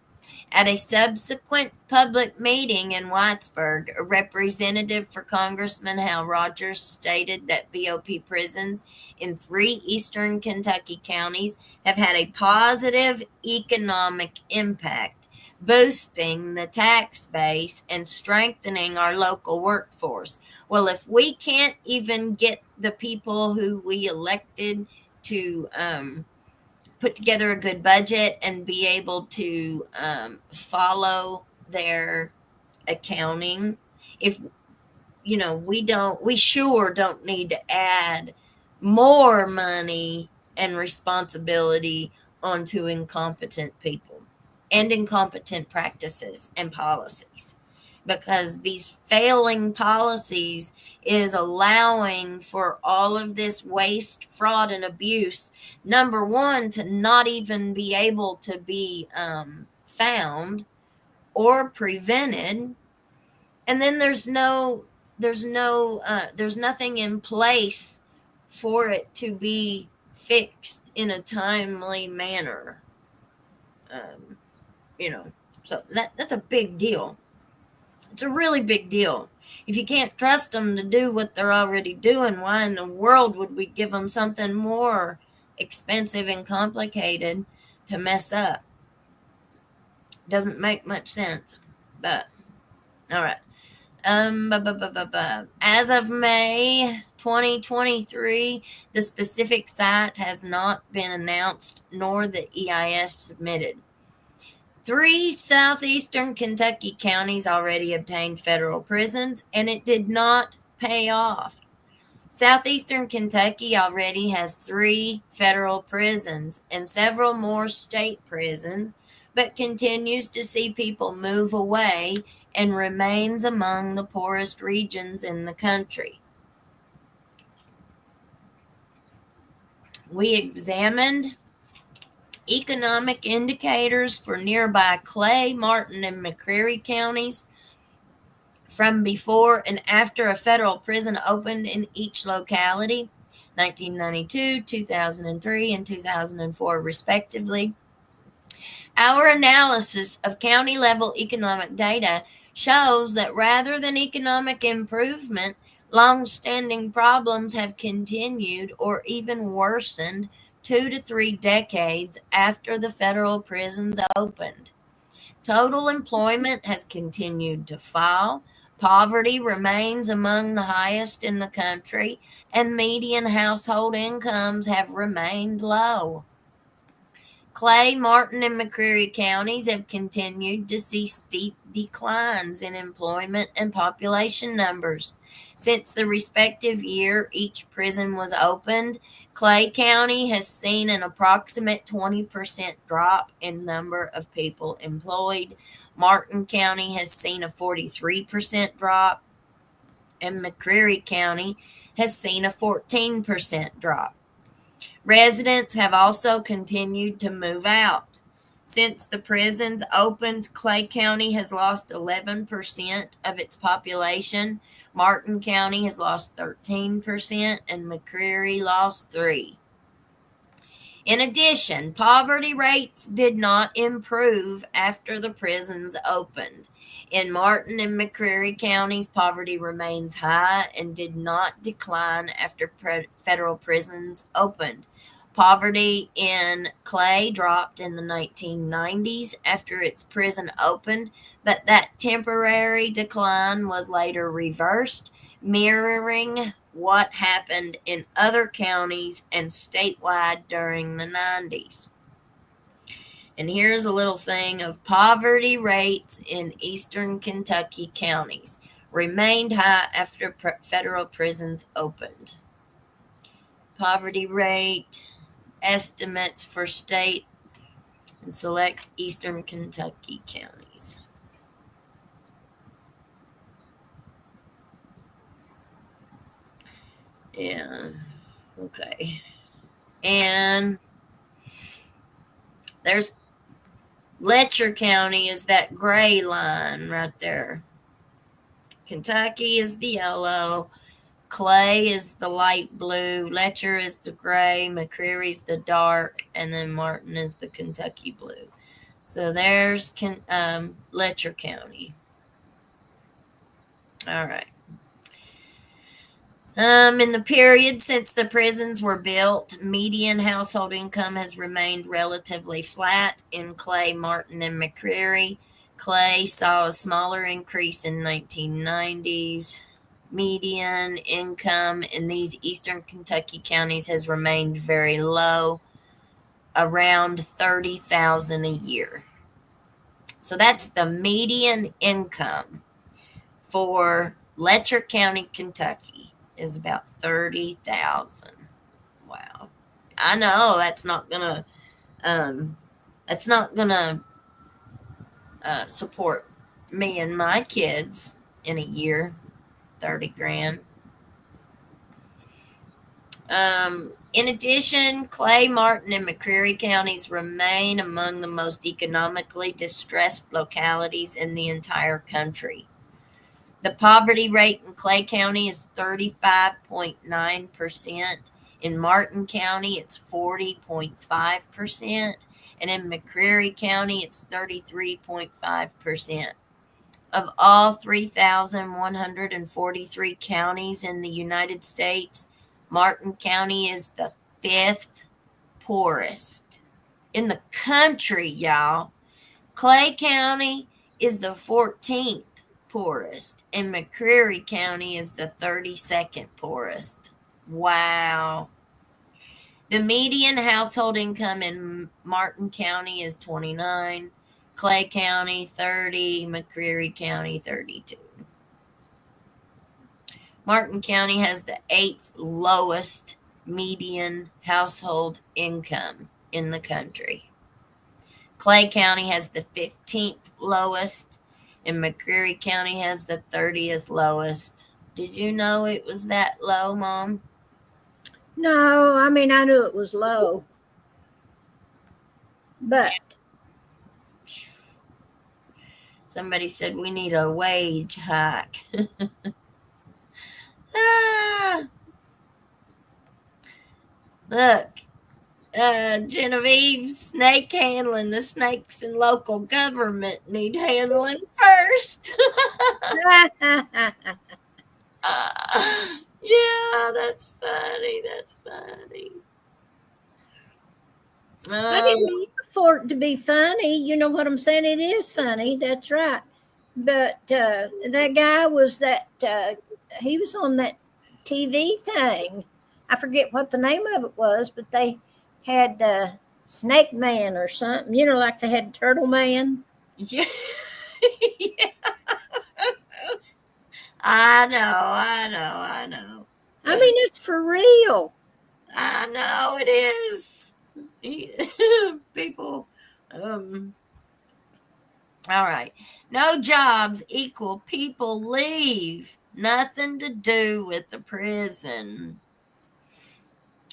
At a subsequent public meeting in Whitesburg, a representative for Congressman Hal Rogers stated that BOP prisons in 3 eastern Kentucky counties have had a positive economic impact, boosting the tax base and strengthening our local workforce. Well, if we can't even get the people who we elected to put together a good budget and be able to follow their accounting, if we sure don't need to add more money and responsibility onto incompetent people and incompetent practices and policies, because these failing policies is allowing for all of this waste, fraud, and abuse. Number one, to not even be able to be found or prevented. And then there's nothing in place for it to be fixed in a timely manner. So that's a big deal. It's a really big deal. If you can't trust them to do what they're already doing, why in the world would we give them something more expensive and complicated to mess up? Doesn't make much sense. But all right. As of May 2023, the specific site has not been announced nor the EIS submitted. 3 southeastern Kentucky counties already obtained federal prisons, and it did not pay off. Southeastern Kentucky already has 3 federal prisons and several more state prisons, but continues to see people move away and remains among the poorest regions in the country. We examined economic indicators for nearby Clay, Martin, and McCreary counties from before and after a federal prison opened in each locality, 1992, 2003, and 2004, respectively. Our analysis of county-level economic data shows that rather than economic improvement, long-standing problems have continued or even worsened 2 to 3 decades after the federal prisons opened. Total employment has continued to fall. Poverty remains among the highest in the country, and median household incomes have remained low. Clay, Martin, and McCreary counties have continued to see steep declines in employment and population numbers. Since the respective year each prison was opened, Clay County has seen an approximate 20% drop in number of people employed. Martin County has seen a 43% drop, and McCreary County has seen a 14% drop. Residents have also continued to move out. Since the prisons opened, Clay County has lost 11% of its population. Martin County has lost 13%, and McCreary lost 3%. In addition, poverty rates did not improve after the prisons opened. In Martin and McCreary counties, poverty remains high and did not decline after federal prisons opened. Poverty in Clay dropped in the 1990s after its prison opened, but that temporary decline was later reversed, mirroring what happened in other counties and statewide during the 90s. And here's a little thing of poverty rates in eastern Kentucky counties. Remained high after federal prisons opened. Poverty rate estimates for state and select eastern Kentucky counties. Yeah, okay. And there's Letcher County is that gray line right there. Kentucky is the yellow. Clay is the light blue. Letcher is the gray. McCreary's the dark. And then Martin is the Kentucky blue. So there's Letcher County. All right. In the period since the prisons were built, median household income has remained relatively flat in Clay, Martin, and McCreary. Clay saw a smaller increase in 1990s. Median income in these eastern Kentucky counties has remained very low, around $30,000 a year. So that's the median income for Letcher County, Kentucky. Is about 30,000. Wow. I know that's not gonna support me and my kids in a year. 30 grand. In addition, Clay, Martin, and McCreary counties remain among the most economically distressed localities in the entire country. The poverty rate in Clay County is 35.9%. In Martin County, it's 40.5%. And in McCreary County, it's 33.5%. Of all 3,143 counties in the United States, Martin County is the 5th poorest in the country, y'all. Clay County is the 14th poorest, and McCreary County is the 32nd poorest. Wow. The median household income in Martin County is 29, Clay County 30, McCreary County 32. Martin County has the 8th lowest median household income in the country. Clay County has the 15th lowest, and McCreary County has the 30th lowest. Did you know it was that low, Mom?
No, I mean, I knew it was low. But
somebody said we need a wage hike. Ah, look, Genevieve, snake handling. The snakes in local government need handling first. Yeah, that's funny. That's funny.
I didn't mean for it to be funny. You know what I'm saying? It is funny. That's right. But that guy was he was on that TV thing. I forget what the name of it was, but they had Snake Man or something, like they had Turtle Man.
Yeah. Yeah. I know.
I mean, it's for real.
I know it is. People, all right. No jobs equal people leave. Nothing to do with the prison.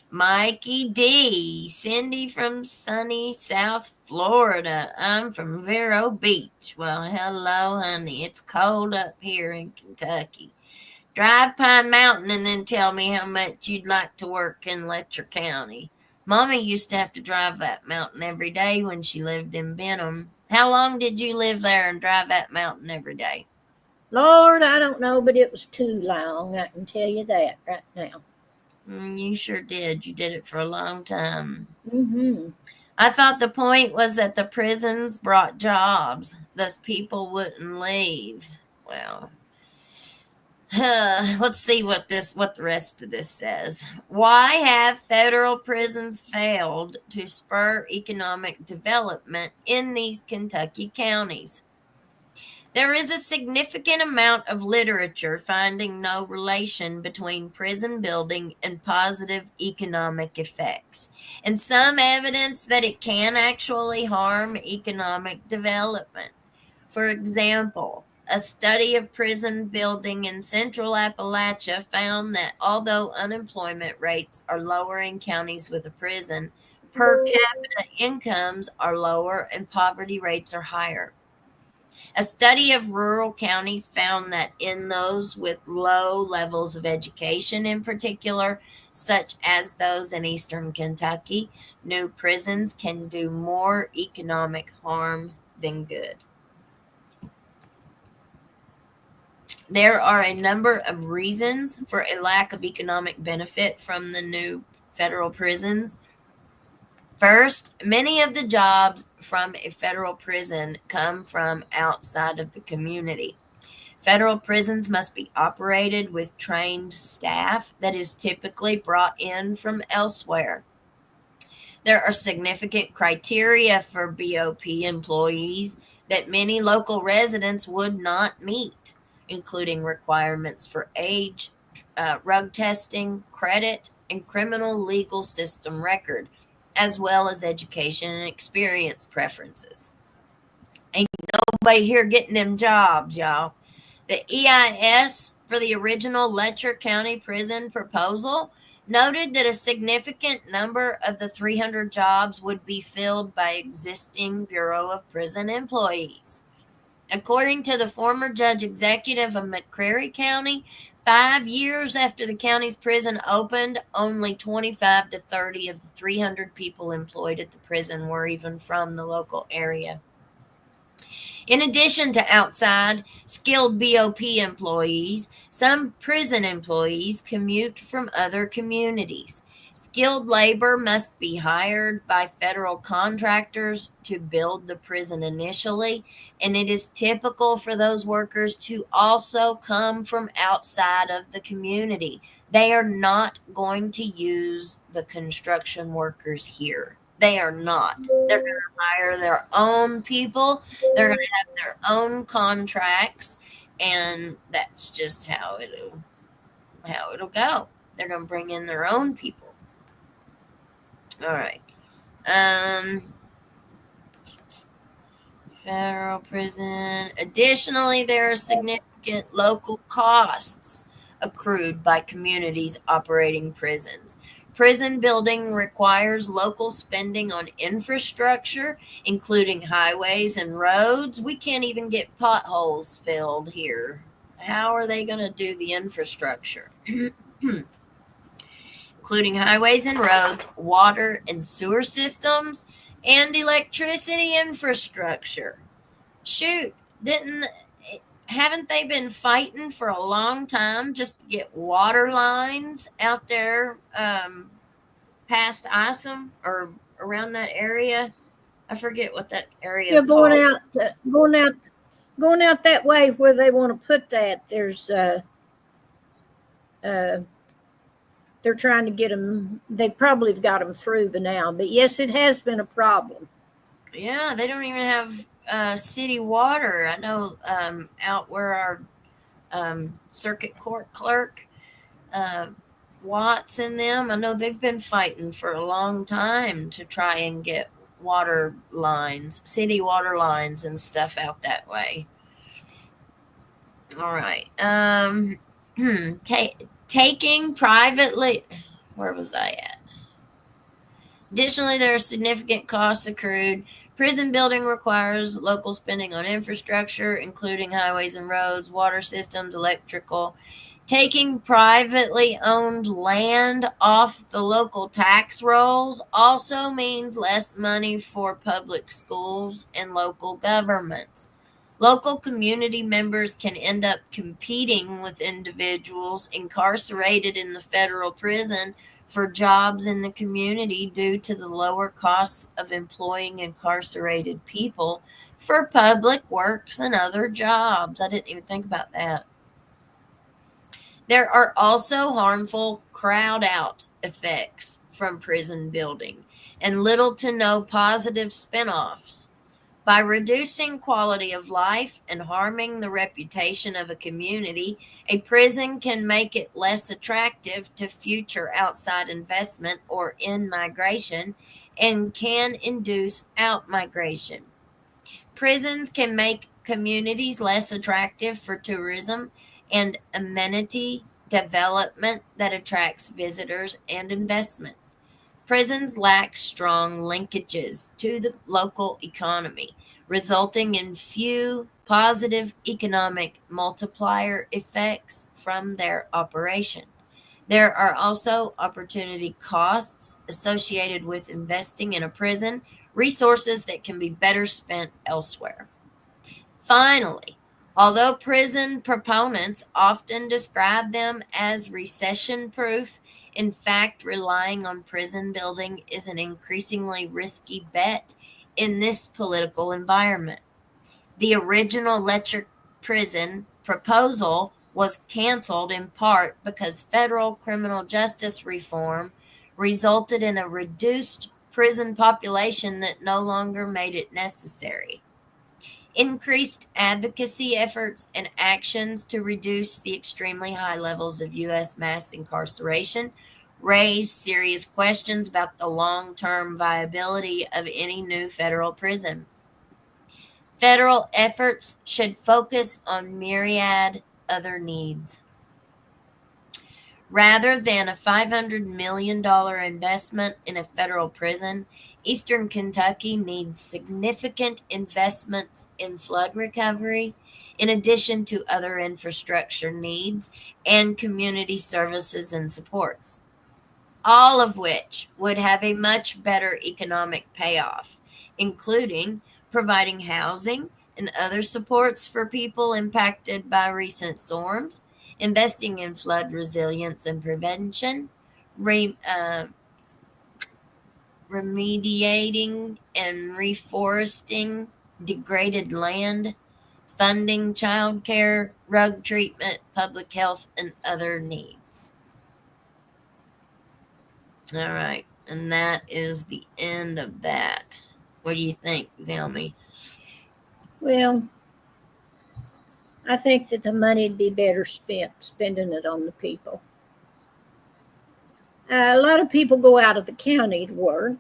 Mikey D. Cindy from sunny South Florida. I'm from Vero Beach. Well, hello, honey. It's cold up here in Kentucky. Drive Pine Mountain and then tell me how much you'd like to work in Letcher County. Mommy used to have to drive that mountain every day when she lived in Benham. How long did you live there and drive that mountain every day?
Lord, I don't know, but it was too long. I can tell you that right now.
You sure did. You did it for a long time.
Mm-hmm.
I thought the point was that the prisons brought jobs, thus people wouldn't leave. Well, let's see what the rest of this says. Why have federal prisons failed to spur economic development in these Kentucky counties? There is a significant amount of literature finding no relation between prison building and positive economic effects, and some evidence that it can actually harm economic development. For example, a study of prison building in central Appalachia found that although unemployment rates are lower in counties with a prison, per capita incomes are lower and poverty rates are higher. A study of rural counties found that in those with low levels of education in particular, such as those in eastern Kentucky, new prisons can do more economic harm than good. There are a number of reasons for a lack of economic benefit from the new federal prisons. First, many of the jobs from a federal prison come from outside of the community. Federal prisons must be operated with trained staff that is typically brought in from elsewhere. There are significant criteria for BOP employees that many local residents would not meet, including requirements for age, drug testing, credit, and criminal legal system record, as well as education and experience preferences. Ain't nobody here getting them jobs, y'all. The EIS for the original Letcher County prison proposal noted that a significant number of the 300 jobs would be filled by existing Bureau of Prison employees. According to the former judge executive of McCreary County, 5 years after the county's prison opened, only 25 to 30 of the 300 people employed at the prison were even from the local area. In addition to outside skilled BOP employees, some prison employees commute from other communities. Skilled labor must be hired by federal contractors to build the prison initially, and it is typical for those workers to also come from outside of the community. They are not going to use the construction workers here. They are not. They're going to hire their own people, they're going to have their own contracts, and that's just how it'll go. They're going to bring in their own people. All right. Federal prison. Additionally, there are significant local costs accrued by communities operating prisons. Prison building requires local spending on infrastructure, including highways and roads. We can't even get potholes filled here. How are they going to do the infrastructure? Including highways and roads, water and sewer systems, and electricity infrastructure. Shoot, haven't they been fighting for a long time just to get water lines out there past Isom or around that area? I forget what that area is
going
called.
going out that way where they want to put that. There's they're trying to get them. They probably have got them through by now, but yes, it has been a problem.
Yeah, they don't even have city water. I know out where our circuit court clerk Watts and them, I know they've been fighting for a long time to try and get water lines, city water lines and stuff out that way. All right. Taking privately, where was I at? Additionally, there are significant costs accrued. Prison building requires local spending on infrastructure, including highways and roads, water systems, electrical. Taking privately owned land off the local tax rolls also means less money for public schools and local governments. Local community members can end up competing with individuals incarcerated in the federal prison for jobs in the community due to the lower costs of employing incarcerated people for public works and other jobs. I didn't even think about that. There are also harmful crowd out effects from prison building and little to no positive spinoffs. By reducing quality of life and harming the reputation of a community, a prison can make it less attractive to future outside investment or in-migration and can induce out-migration. Prisons can make communities less attractive for tourism and amenity development that attracts visitors and investment. Prisons lack strong linkages to the local economy, resulting in few positive economic multiplier effects from their operation. There are also opportunity costs associated with investing in a prison, resources that can be better spent elsewhere. Finally, although prison proponents often describe them as recession proof, in fact, relying on prison building is an increasingly risky bet in this political environment. The original Letcher prison proposal was canceled in part because federal criminal justice reform resulted in a reduced prison population that no longer made it necessary. Increased advocacy efforts and actions to reduce the extremely high levels of U.S. mass incarceration raise serious questions about the long-term viability of any new federal prison. Federal efforts should focus on myriad other needs. Rather than a $500 million investment in a federal prison, Eastern Kentucky needs significant investments in flood recovery, in addition to other infrastructure needs and community services and supports, all of which would have a much better economic payoff, including providing housing and other supports for people impacted by recent storms, investing in flood resilience and prevention, remediating and reforesting degraded land, funding child care, drug treatment, public health, and other needs. All right, and that is the end of that. What do you think, Zelmy?
Well, I think that the money'd be better spent spending it on the people. A lot of people go out of the county to work,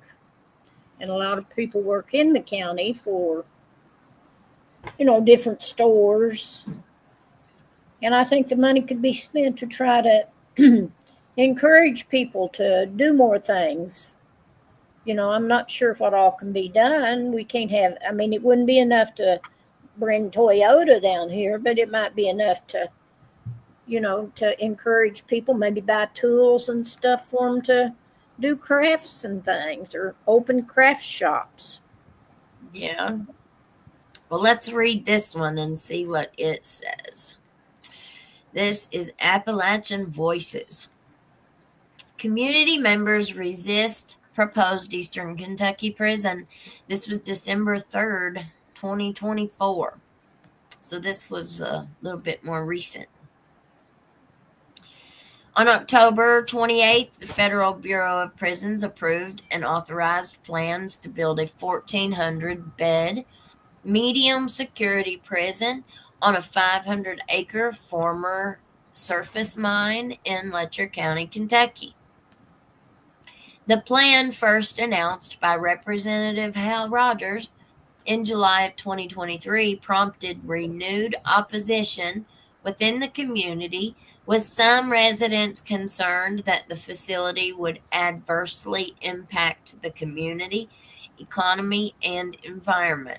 and a lot of people work in the county for, different stores. And I think the money could be spent to try to encourage people to do more things. I'm not sure what all can be done. We can't have, it wouldn't be enough to bring Toyota down here, but it might be enough to, to encourage people, maybe buy tools and stuff for them to do crafts and things, or open craft shops.
Yeah. Well, let's read this one and see what it says. This is Appalachian Voices. Community members resist proposed Eastern Kentucky prison. This was December 3rd, 2024. So this was a little bit more recent. On October 28th, the Federal Bureau of Prisons approved and authorized plans to build a 1,400-bed medium security prison on a 500-acre former surface mine in Letcher County, Kentucky. The plan, first announced by Representative Hal Rogers in July of 2023, prompted renewed opposition within the community, with some residents concerned that the facility would adversely impact the community, economy, and environment.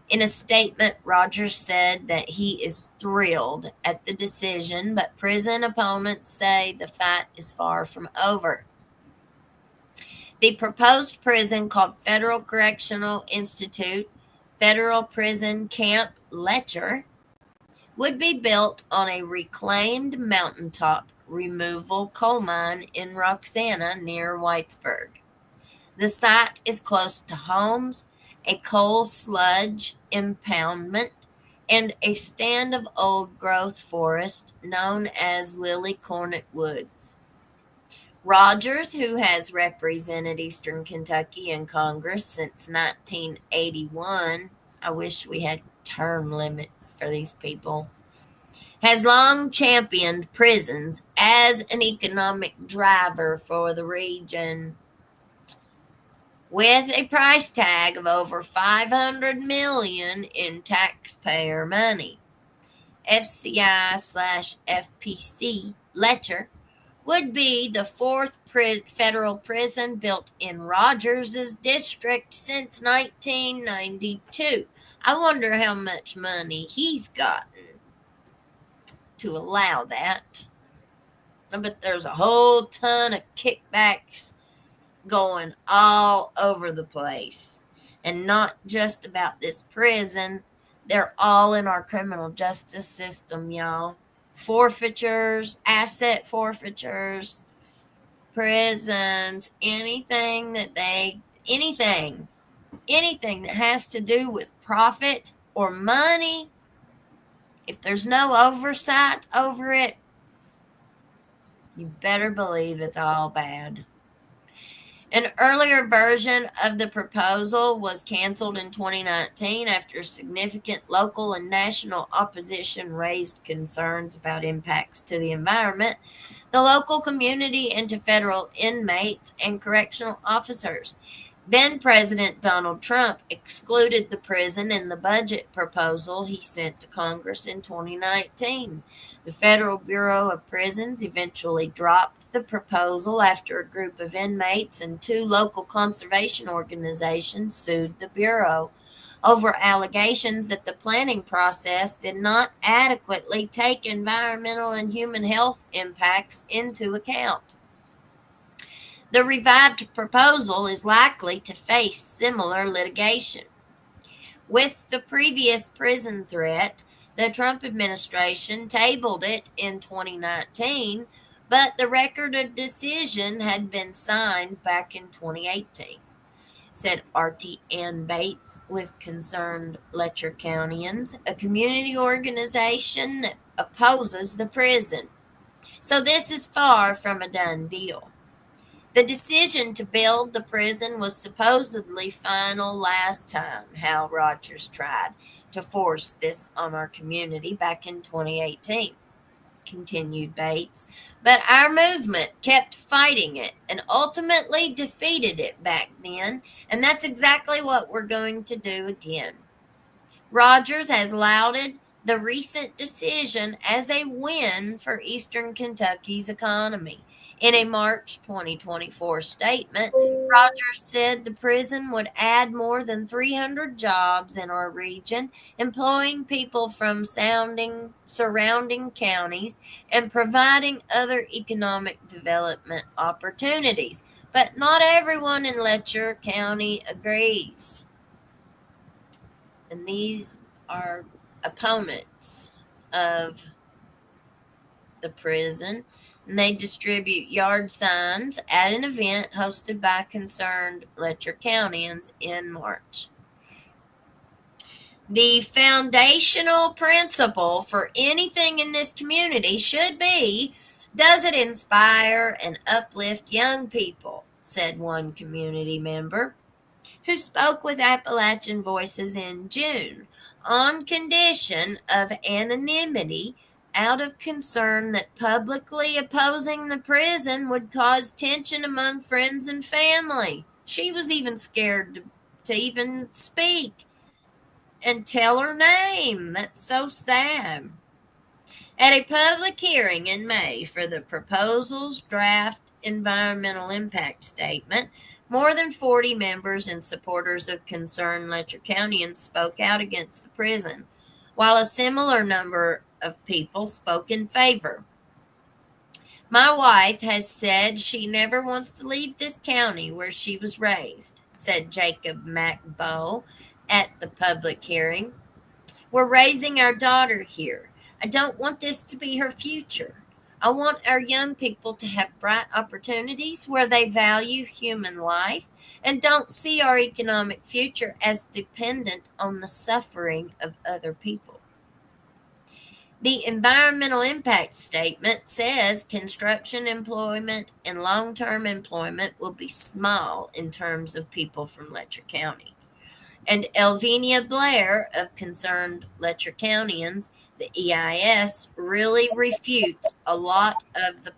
In a statement, Rogers said that he is thrilled at the decision, but prison opponents say the fight is far from over. The proposed prison, called Federal Correctional Institute Federal Prison Camp Letcher, would be built on a reclaimed mountaintop removal coal mine in Roxana near Whitesburg. The site is close to homes, a coal sludge impoundment, and a stand of old growth forest known as Lily Cornet Woods. Rogers, who has represented Eastern Kentucky in Congress since 1981, I wish we had term limits for these people, has long championed prisons as an economic driver for the region. With a price tag of over $500 million in taxpayer money, FCI/FPC Letcher would be the fourth federal prison built in Rogers' district since 1992. I wonder how much money he's gotten to allow that. I bet there's a whole ton of kickbacks going all over the place. And not just about this prison. They're all in our criminal justice system, y'all. Forfeitures, asset forfeitures, prisons, anything that has to do with profit or money, if there's no oversight over it, you better believe it's all bad. An earlier version of the proposal was canceled in 2019 after significant local and national opposition raised concerns about impacts to the environment, the local community, and to federal inmates and correctional officers. Then President Donald Trump excluded the prison in the budget proposal he sent to Congress in 2019. The Federal Bureau of Prisons eventually dropped the proposal after a group of inmates and two local conservation organizations sued the Bureau over allegations that the planning process did not adequately take environmental and human health impacts into account. The revived proposal is likely to face similar litigation. With the previous prison threat, the Trump administration tabled it in 2019, but the record of decision had been signed back in 2018. said Artie Ann Bates with Concerned Letcher Countyans, a community organization that opposes the prison. So this is far from a done deal. The decision to build the prison was supposedly final last time Hal Rogers tried to force this on our community back in 2018, continued Bates. But our movement kept fighting it and ultimately defeated it back then, and that's exactly what we're going to do again. Rogers has lauded the recent decision as a win for Eastern Kentucky's economy. In a March 2024 statement, Rogers said the prison would add more than 300 jobs in our region, employing people from surrounding counties and providing other economic development opportunities. But not everyone in Letcher County agrees. And these are opponents of the prison. And they distribute yard signs at an event hosted by Concerned Letcher Countyans in March. The foundational principle for anything in this community should be, does it inspire and uplift young people, said one community member, who spoke with Appalachian Voices in June on condition of anonymity out of concern that publicly opposing the prison would cause tension among friends and family. She was even scared to even speak and tell her name. That's so sad. At a public hearing in May for the proposal's draft environmental impact statement, more than 40 members and supporters of Concerned Letcher Countyans spoke out against the prison, while a similar number of people spoke in favor. My wife has said she never wants to leave this county where she was raised, said Jacob McBow at the public hearing. We're raising our daughter here. I don't want this to be her future. I want our young people to have bright opportunities where they value human life and don't see our economic future as dependent on the suffering of other people. The environmental impact statement says construction employment and long-term employment will be small in terms of people from Letcher County. And Elvenia Blair of Concerned Letcher Countyans, the EIS, really refutes a lot of the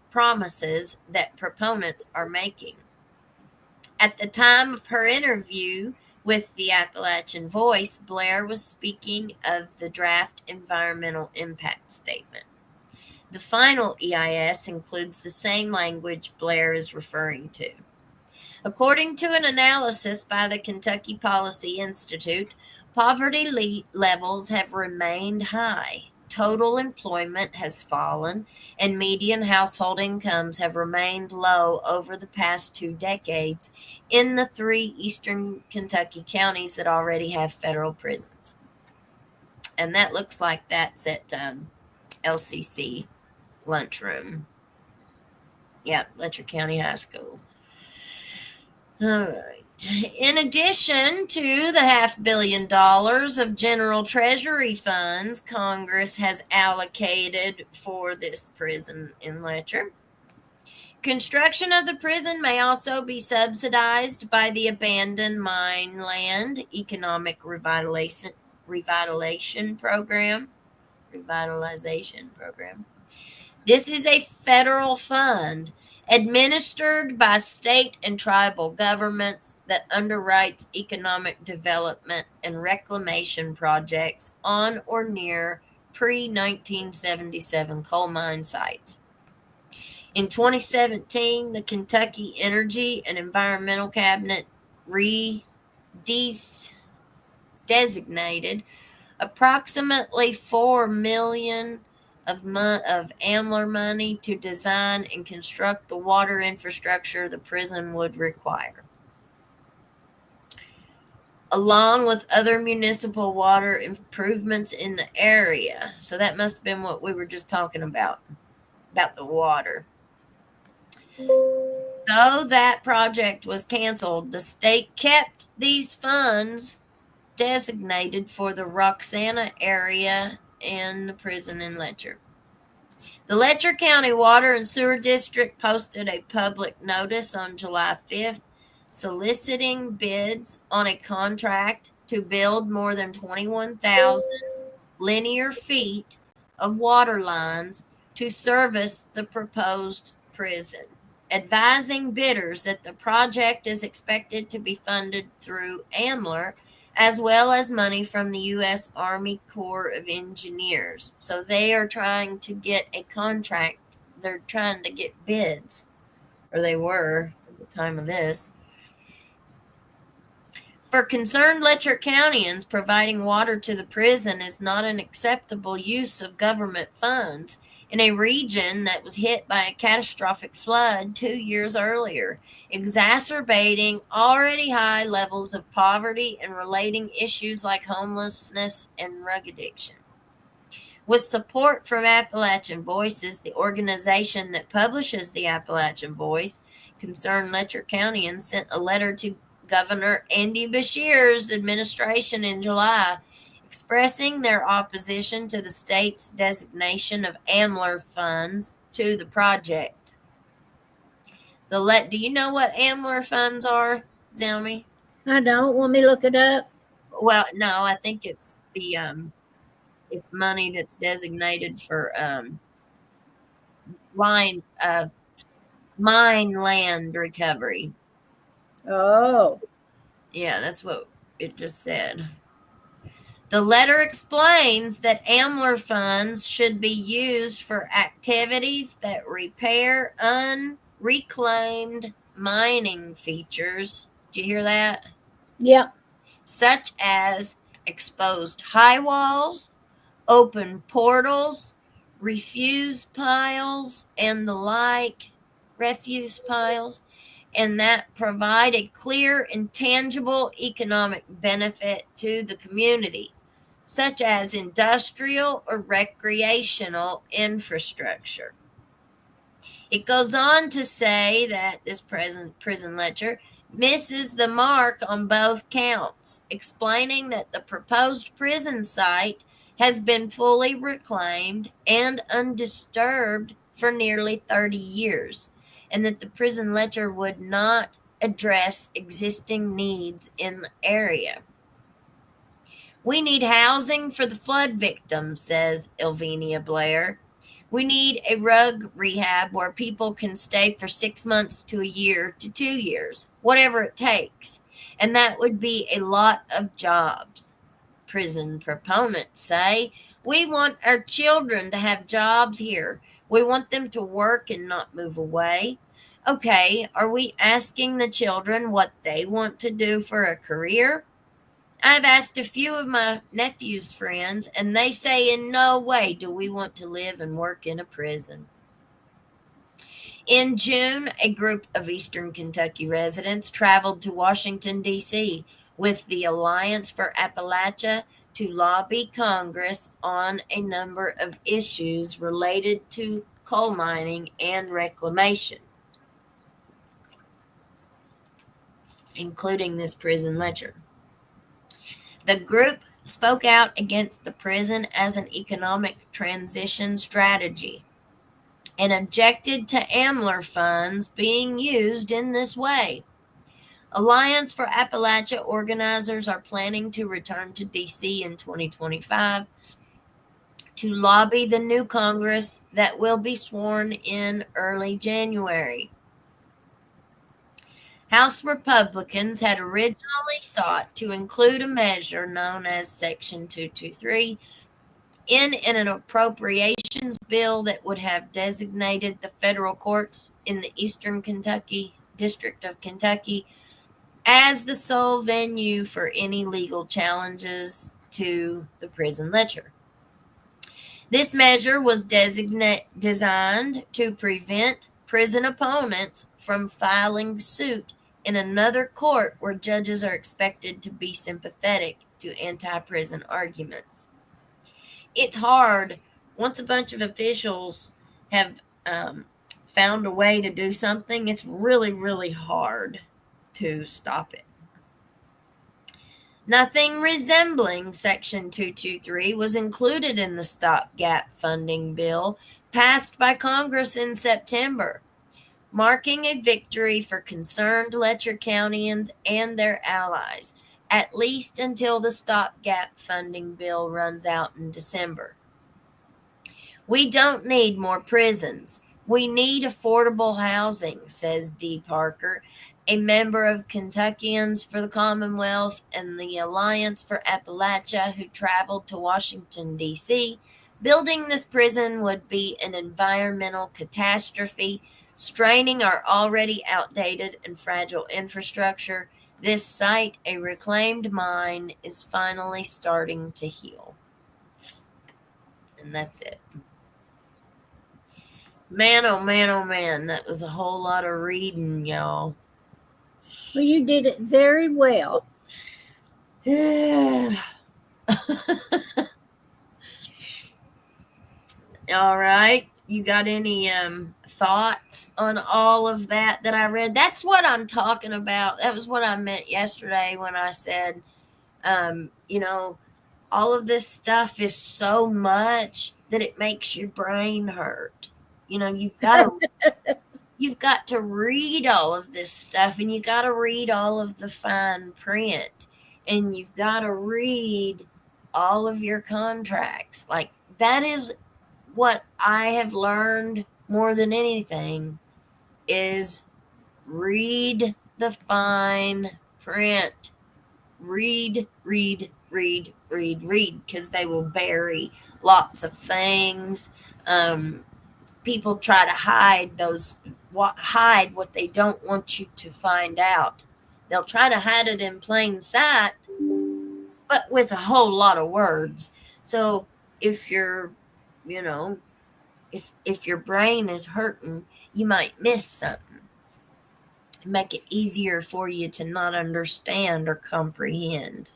promises that proponents are making. At the time of her interview with the Appalachian Voice, Blair was speaking of the draft environmental impact statement. The final EIS includes the same language Blair is referring to. According to an analysis by the Kentucky Policy Institute, poverty levels have remained high, total employment has fallen, and median household incomes have remained low over the past 2 decades in the 3 eastern Kentucky counties that already have federal prisons. And that looks like that's at LCC lunchroom. Yeah, Letcher County High School. All right. In addition to the $500 million of general treasury funds Congress has allocated for this prison in Letcher, construction of the prison may also be subsidized by the Abandoned Mine Land Economic Revitalization Program. This is a federal fund administered by state and tribal governments that underwrites economic development and reclamation projects on or near pre-1977 coal mine sites. In 2017, the Kentucky Energy and Environmental Cabinet designated approximately $4 million of AMLR money to design and construct the water infrastructure the prison would require, along with other municipal water improvements in the area. So that must have been what we were just talking about the water. The Though that project was canceled, the state kept these funds designated for the Roxana area and the prison in Letcher. The Letcher County Water and Sewer District posted a public notice on July 5th soliciting bids on a contract to build more than 21,000 linear feet of water lines to service the proposed prison, advising bidders that the project is expected to be funded through AMLR as well as money from the U.S. Army Corps of Engineers. So they are trying to get a contract. They're trying to get bids, or they were at the time of this. For concerned Letcher Countyans, providing water to the prison is not an acceptable use of government funds in a region that was hit by a catastrophic flood 2 years earlier, exacerbating already high levels of poverty and relating issues like homelessness and drug addiction. With support from Appalachian Voices, the organization that publishes the Appalachian Voice, concerned Letcher Countyans sent a letter to Governor Andy Beshear's administration in July, expressing their opposition to the state's designation of AMLR funds to the project. Do you know what AMLR funds are, Zelmy?
I don't. Want me to look it up?
Well, no, I think it's the it's money that's designated for mine land recovery.
Oh.
Yeah, that's what it just said. The letter explains that AMLR funds should be used for activities that repair unreclaimed mining features. Did you hear that?
Yeah.
Such as exposed high walls, open portals, refuse piles, and the like, and that provide a clear and tangible economic benefit to the community, such as industrial or recreational infrastructure. It goes on to say that this prison lecture misses the mark on both counts, explaining that the proposed prison site has been fully reclaimed and undisturbed for nearly 30 years, and that the prison lecture would not address existing needs in the area. We need housing for the flood victims, says Elvenia Blair. We need a rug rehab where people can stay for 6 months to a year to 2 years, whatever it takes. And that would be a lot of jobs. Prison proponents say, we want our children to have jobs here. We want them to work and not move away. Okay, are we asking the children what they want to do for a career? I've asked a few of my nephew's friends, and they say in no way do we want to live and work in a prison. In June, a group of Eastern Kentucky residents traveled to Washington, D.C. with the Alliance for Appalachia to lobby Congress on a number of issues related to coal mining and reclamation, including this prison lecture. The group spoke out against the prison as an economic transition strategy and objected to AMLR funds being used in this way. Alliance for Appalachia organizers are planning to return to D.C. in 2025 to lobby the new Congress that will be sworn in early January. House Republicans had originally sought to include a measure known as Section 223 in an appropriations bill that would have designated the federal courts in the Eastern Kentucky District of Kentucky as the sole venue for any legal challenges to the prison lecture. This measure was designed to prevent prison opponents from filing suit in another court where judges are expected to be sympathetic to anti-prison arguments. It's hard once a bunch of officials have found a way to do something, it's really, really hard to stop it. Nothing resembling Section 223 was included in the stopgap funding bill passed by Congress in September, marking a victory for concerned Letcher Countyans and their allies, at least until the stopgap funding bill runs out in December. We don't need more prisons. We need affordable housing, says Dee Parker, a member of Kentuckians for the Commonwealth and the Alliance for Appalachia, who traveled to Washington, D.C. Building this prison would be an environmental catastrophe, straining our already outdated and fragile infrastructure. This site, a reclaimed mine, is finally starting to heal. And that's it. Man, oh man, oh man, that was a whole lot of reading, y'all.
Well, you did it very well.
Yeah. All right. You got any thoughts on all of that I read? That's what I'm talking about. That was what I meant yesterday when I said, all of this stuff is so much that it makes your brain hurt. You've got to read all of this stuff, and you got to read all of the fine print, and you've got to read all of your contracts. Like, that is what I have learned more than anything, is read the fine print. Read, because they will bury lots of things. People try to hide what they don't want you to find out. They'll try to hide it in plain sight, but with a whole lot of words. So if you're, if your brain is hurting, you might miss something. Make it easier for you to not understand or comprehend.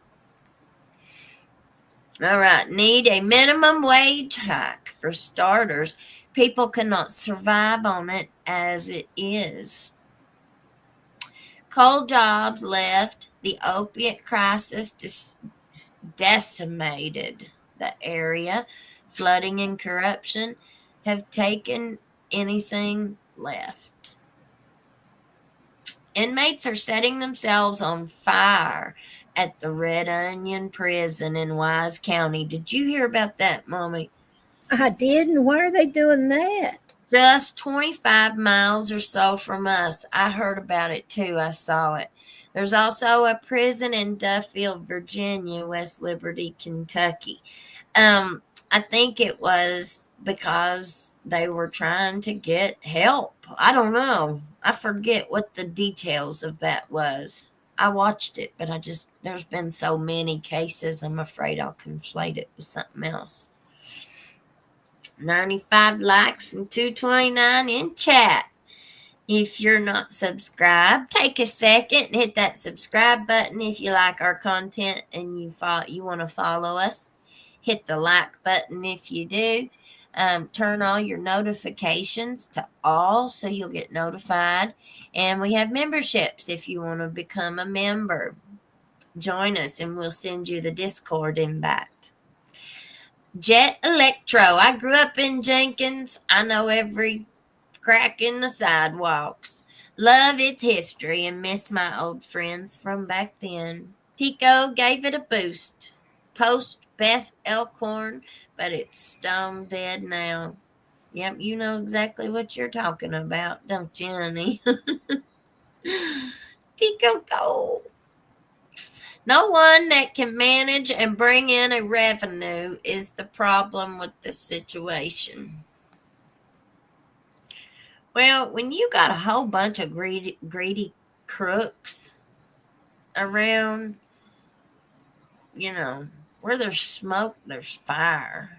All right, need a minimum wage hike. For starters, people cannot survive on it as it is. Coal jobs left. The opiate crisis decimated the area. Flooding and corruption have taken anything left. Inmates are setting themselves on fire at the Red Onion Prison in Wise County. Did you hear about that, Mommy?
I did, and why are they doing that?
Just 25 miles or so from us. I heard about it too. I saw it. There's also a prison in Duffield, Virginia, West Liberty, Kentucky. I think it was because they were trying to get help. I don't know. I forget what the details of that was. I watched it, but there's been so many cases, I'm afraid I'll conflate it with something else. 95 likes and 229 in chat. If you're not subscribed, take a second and hit that subscribe button. If you like our content and you want to follow us, hit the like button if you do. Turn all your notifications to all so you'll get notified. And we have memberships if you want to become a member. Join us and we'll send you the Discord invite. Jet Electro. I grew up in Jenkins. I know every crack in the sidewalks. Love its history and miss my old friends from back then. Tico gave it a boost. Post Beth Elkhorn, but it's stone dead now. Yep, you know exactly what you're talking about, don't you, honey? Tico go. No one that can manage and bring in a revenue is the problem with this situation. Well, when you got a whole bunch of greedy crooks around, where there's smoke, there's fire.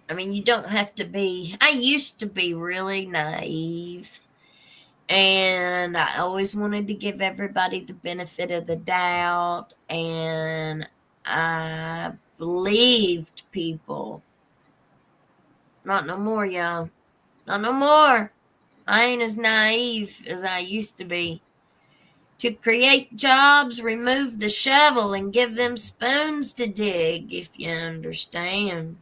I mean, you don't have to be. I used to be really naive, and I always wanted to give everybody the benefit of the doubt, and I believed people. Not no more, y'all. Not no more. I ain't as naive as I used to be. To create jobs, remove the shovel and give them spoons to dig, if you understand.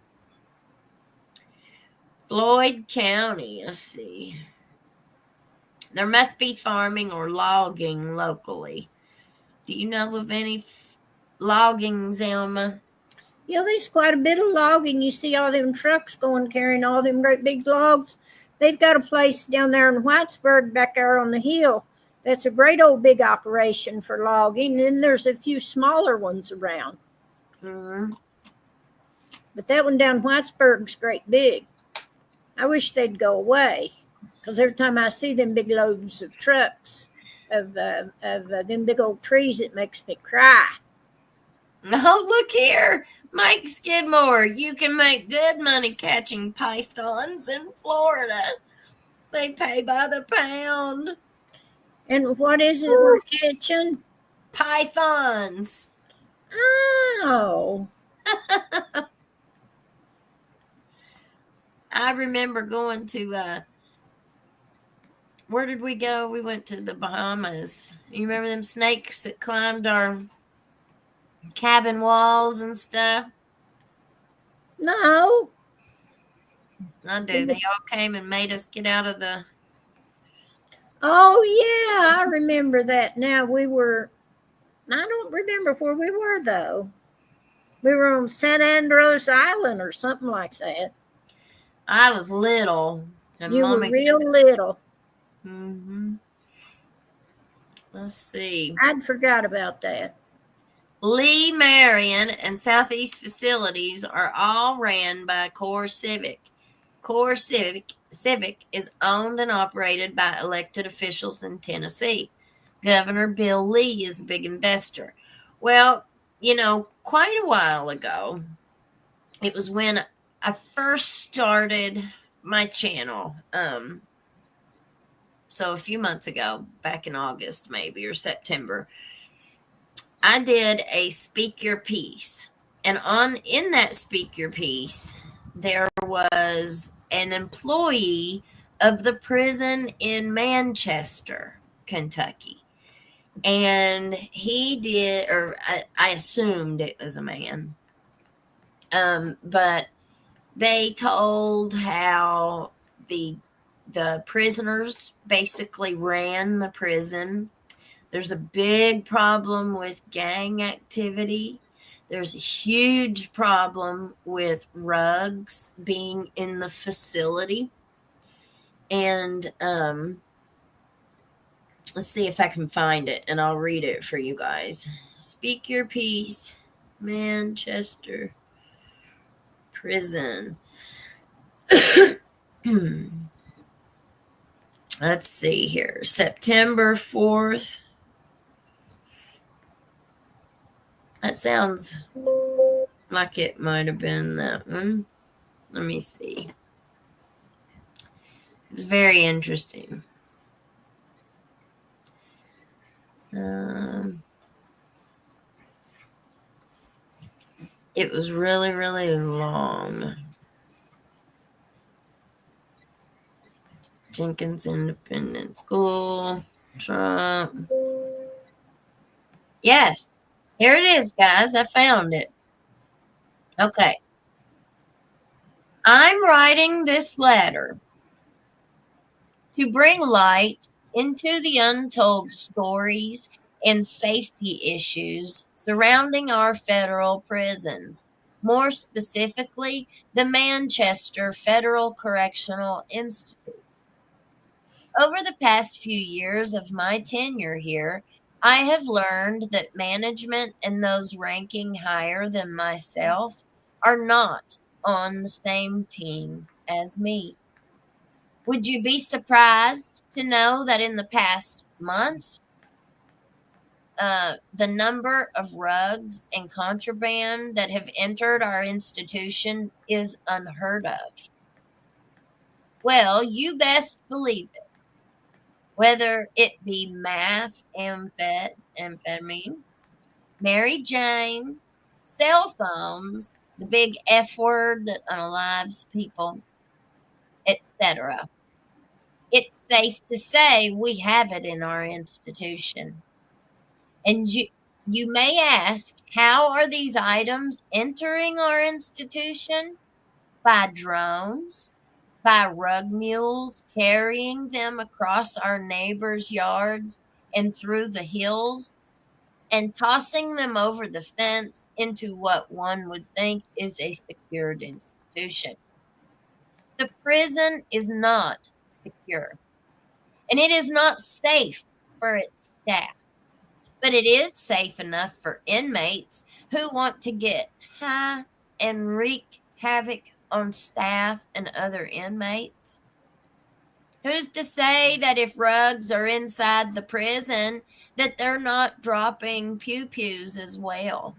Floyd County, let's see. There must be farming or logging locally. Do you know of any logging, Zelma?
Yeah, there's quite a bit of logging. You see all them trucks going carrying all them great big logs. They've got a place down there in Whitesburg back there on the hill. That's a great old big operation for logging. And then there's a few smaller ones around.
Mm-hmm.
But that one down Whitesburg's great big. I wish they'd go away, because every time I see them big loads of trucks of them big old trees, it makes me cry.
Oh, look here. Mike Skidmore, you can make good money catching pythons in Florida. They pay by the pound.
And what is it we're catching?
Pythons.
Oh.
I remember going to, where did we go? We went to the Bahamas. You remember them snakes that climbed our cabin walls and stuff?
No.
I do. They all came and made us get out of the...
Oh, yeah, I remember that. Now I don't remember where we were, though. We were on San Andreas Island or something like that.
I was little. And
You were
Mommy
real little.
Mm-hmm. Let's see.
I'd forgot about that.
Lee, Marion, and Southeast facilities are all ran by Core Civic. Core Civic is owned and operated by elected officials in Tennessee. Governor Bill Lee is a big investor. Well, quite a while ago, it was when I first started my channel. So a few months ago, back in August maybe, or September, I did a Speak Your Piece. And in that Speak Your Piece, there was an employee of the prison in Manchester, Kentucky. And he did, or I assumed it was a man. But they told how the prisoners basically ran the prison. There's a big problem with gang activity. There's a huge problem with rugs being in the facility. And let's see if I can find it, and I'll read it for you guys. Speak Your Piece, Manchester Prison. Let's see here. September 4th. That sounds like it might have been that one. Let me see. It was very interesting. It was really, really long. Jenkins Independent School, Trump. Yes, here it is, guys. I found it. Okay. I'm writing this letter to bring light into the untold stories and safety issues surrounding our federal prisons, more specifically, the Manchester Federal Correctional Institute. Over the past few years of my tenure here, I have learned that management and those ranking higher than myself are not on the same team as me. Would you be surprised to know that in the past month, the number of rugs and contraband that have entered our institution is unheard of? Well, you best believe it. Whether it be meth, amphetamine, Mary Jane, cell phones, the big F word that unalives people, etc. It's safe to say we have it in our institution. And you may ask, how are these items entering our institution? By drones, by rug mules carrying them across our neighbors' yards and through the hills and tossing them over the fence into what one would think is a secured institution. The prison is not secure, and it is not safe for its staff, but it is safe enough for inmates who want to get high and wreak havoc on staff and other inmates. Who's to say that if rugs are inside the prison, that they're not dropping pew-pews as well?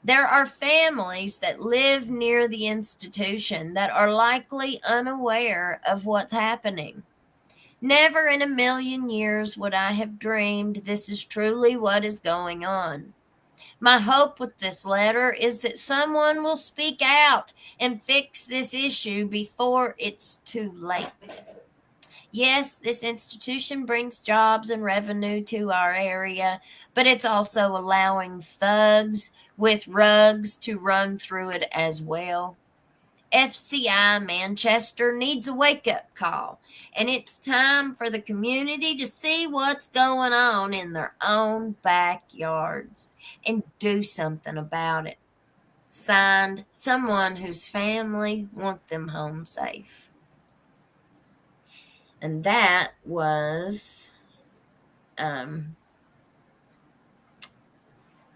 There are families that live near the institution that are likely unaware of what's happening. Never in a million years would I have dreamed this is truly what is going on. My hope with this letter is that someone will speak out and fix this issue before it's too late. Yes, this institution brings jobs and revenue to our area, but it's also allowing thugs with rugs to run through it as well. FCI Manchester needs a wake up call, and it's time for the community to see what's going on in their own backyards and do something about it. Signed, someone whose family want them home safe. And that was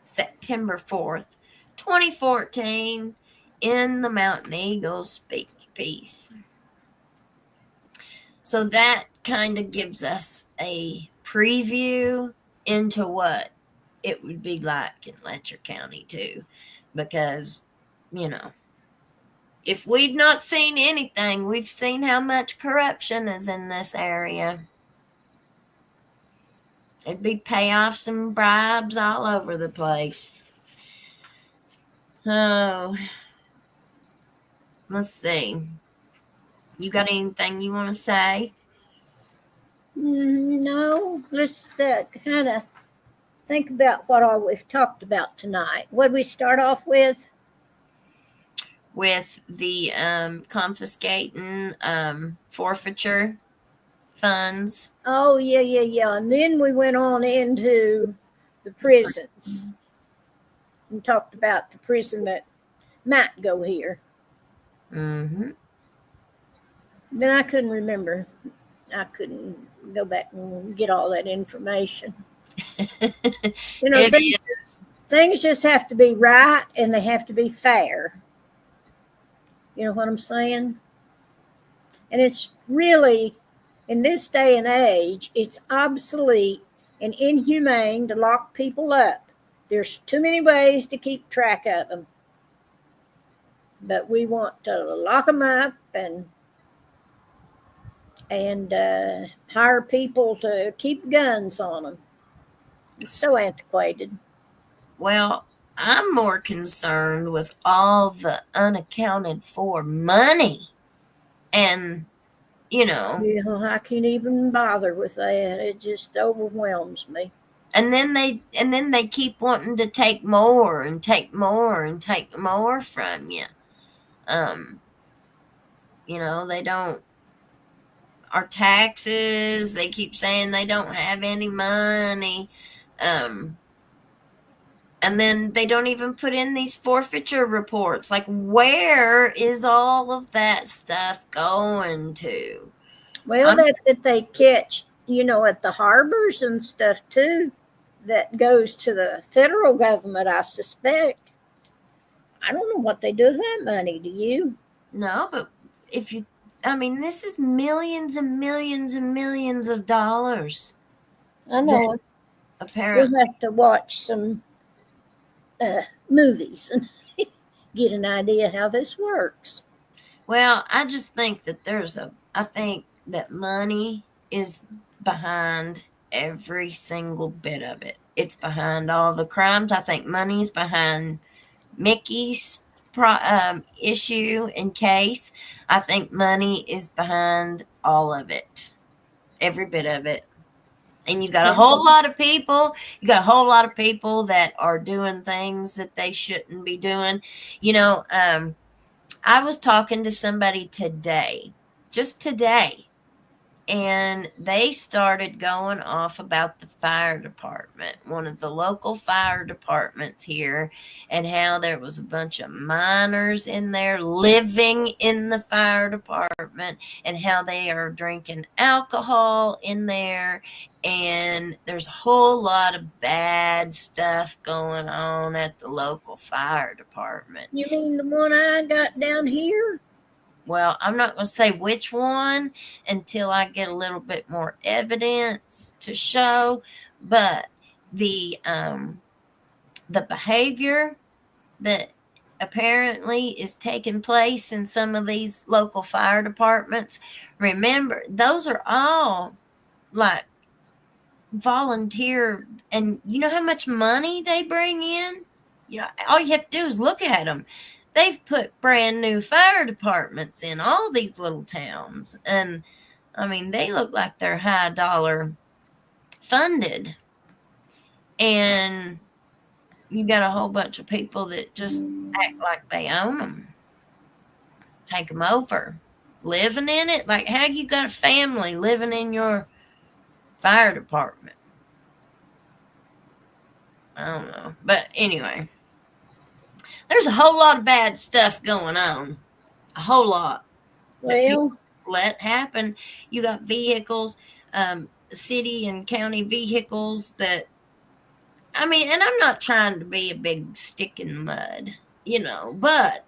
September 4th, 2014, in the Mountain Eagle Speak Piece. So that kind of gives us a preview into what it would be like in Letcher County too, because, you know, if we've not seen anything, we've seen how much corruption is in this area. It'd be payoffs and bribes all over the place. Oh, let's see. You got anything you want to say?
No, let's kind of think about what all we've talked about tonight. What did we start off with?
With the confiscating forfeiture funds.
Oh, yeah. And then we went on into the prisons and talked about the prison that might go here.
Mm-hmm.
Then I couldn't remember. I couldn't go back and get all that information. You know, things just have to be right and they have to be fair. You know what I'm saying? And it's really, in this day and age, it's obsolete and inhumane to lock people up. There's too many ways to keep track of them. But we want to lock them up and hire people to keep guns on them. It's so antiquated.
Well, I'm more concerned with all the unaccounted for money. And, you know.
Yeah, I can't even bother with that. It just overwhelms me.
And then they keep wanting to take more and take more and take more from you. You know, they don't. Our taxes, they keep saying they don't have any money. And then they don't even put in these forfeiture reports. Like, where is all of that stuff going to?
Well, that they catch, you know, at the harbors and stuff too, that goes to the federal government, I suspect. I don't know what they do with that money. Do you?
No, but this is millions and millions and millions of dollars.
I know.
Apparently.
We'll have to watch some movies and get an idea how this works.
Well, I just think that I think that money is behind every single bit of it. It's behind all the crimes. I think money's behind Mickey's issue and case. I think money is behind all of it, every bit of it. And you got a whole lot of people. You got a whole lot of people that are doing things that they shouldn't be doing. You know, I was talking to somebody today, just today, and they started going off about the fire department, one of the local fire departments here, and how there was a bunch of minors in there living in the fire department, and how they are drinking alcohol in there, and there's a whole lot of bad stuff going on at the local fire department.
You mean the one I got down here?
Well, I'm not going to say which one until I get a little bit more evidence to show, but the behavior that apparently is taking place in some of these local fire departments, remember, those are all like volunteer, and you know how much money they bring in? You know, all you have to do is look at them. They've put brand new fire departments in all these little towns. And I mean, they look like they're high dollar funded. And you got a whole bunch of people that just act like they own them, take them over, living in it. Like, how you got a family living in your fire department? I don't know. But anyway, there's a whole lot of bad stuff going on. A whole lot.
Well,
Let happen. You got vehicles, city and county vehicles that, I mean, and I'm not trying to be a big stick in the mud, you know, but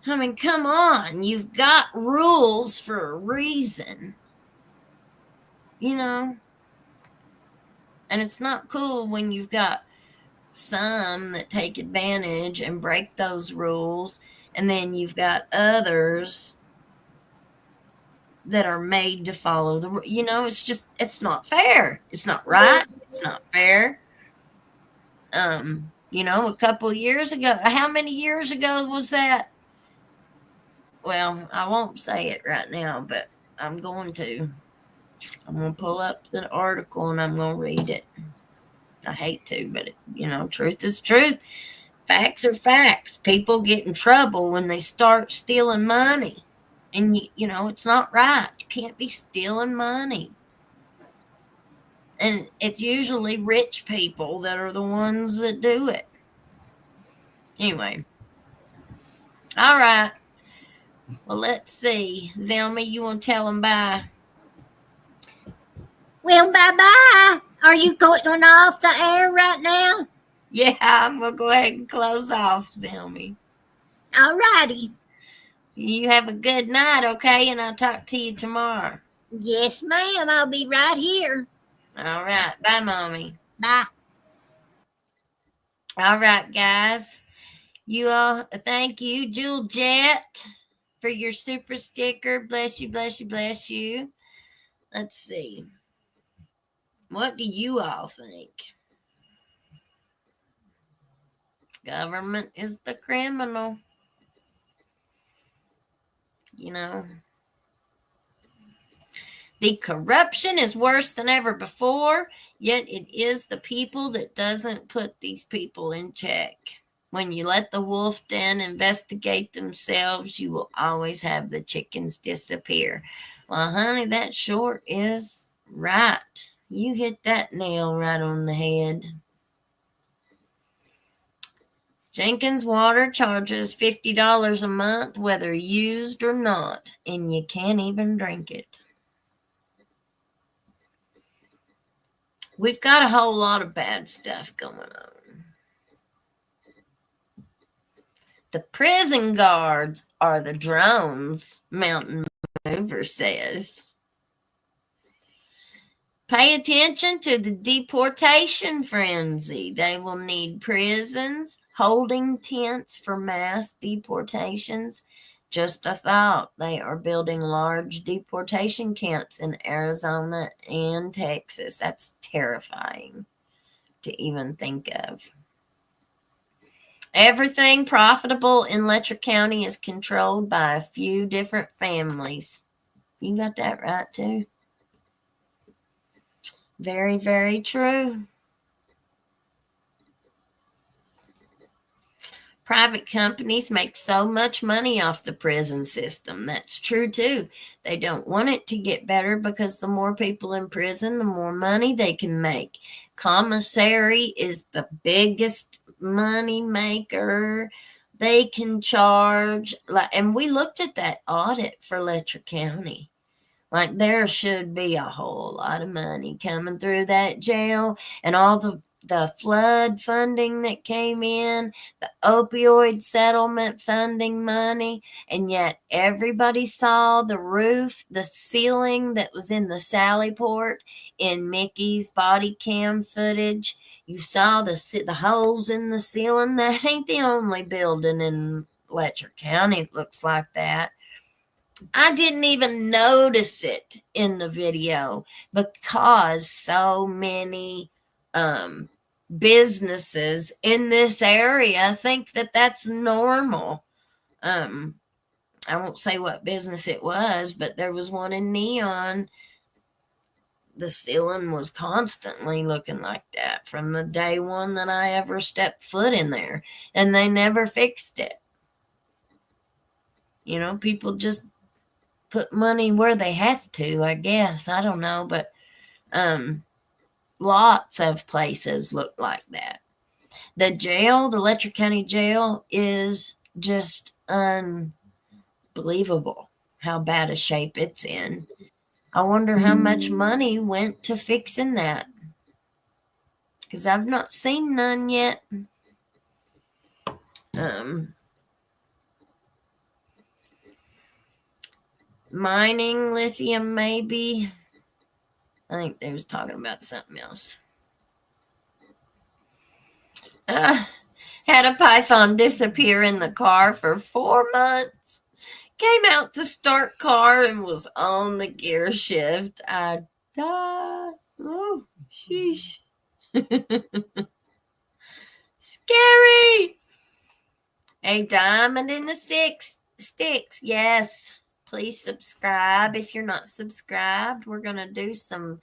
I mean, come on, you've got rules for a reason, you know, and it's not cool when you've got some that take advantage and break those rules, and then you've got others that are made to follow the, you know, it's not fair. It's not right. It's not fair. You know, a couple years ago, how many years ago was that? Well, I won't say it right now, but I'm going to pull up the article and I'm going to read it. I hate to, but you know, truth is truth. Facts are facts. People get in trouble when they start stealing money. And, you know, it's not right. You can't be stealing money. And it's usually rich people that are the ones that do it. Anyway. All right. Well, let's see. Zelma, you want to tell them bye?
well, bye-bye. Are you going off the air right now?
Yeah, I'm going to go ahead and close off, Zelmy.
All righty.
You have a good night, okay? And I'll talk to you tomorrow.
Yes, ma'am. I'll be right here.
All right. Bye, Mommy.
Bye.
All right, guys. You all, thank you, Jewel Jet, for your super sticker. Bless you, bless you, bless you. Let's see. What do you all think? Government is the criminal. You know, the corruption is worse than ever before, yet it is the people that doesn't put these people in check. When you let the wolf den investigate themselves, you will always have the chickens disappear. Well, honey, that sure is right. You hit that nail right on the head. Jenkins Water charges $50 a month, whether used or not, and you can't even drink it. We've got a whole lot of bad stuff going on. The prison guards are the drones, Mountain Mover says. Pay attention to the deportation frenzy. They will need prisons, holding tents for mass deportations. Just a thought, they are building large deportation camps in Arizona and Texas. That's terrifying to even think of. Everything profitable in Letcher County is controlled by a few different families. You got that right, too. Very, very true. Private companies make so much money off the prison system. That's true, too. They don't want it to get better because the more people in prison, the more money they can make. Commissary is the biggest money maker. They can charge, and we looked at that audit for Letcher County. Like, there should be a whole lot of money coming through that jail, and all the flood funding that came in, the opioid settlement funding money, and yet everybody saw the roof, the ceiling that was in the Sallyport in Mickey's body cam footage. You saw the holes in the ceiling. That ain't the only building in Letcher County that looks like that. I didn't even notice it in the video because so many businesses in this area think that that's normal. I won't say what business it was, but there was one in Neon. The ceiling was constantly looking like that from the day one that I ever stepped foot in there, and they never fixed it. You know, people just put money where they have to, I guess. I don't know, but lots of places look like that. The jail, the Letcher County jail, is just unbelievable how bad a shape it's in. I wonder how much money went to fixing that, because I've not seen none yet. Mining lithium, maybe. I think they was talking about something else. Had a python disappear in the car for 4 months. Came out to start car and was on the gear shift. I died. Oh, sheesh. Scary. A diamond in the sticks. Yes. Please subscribe if you're not subscribed. We're gonna do some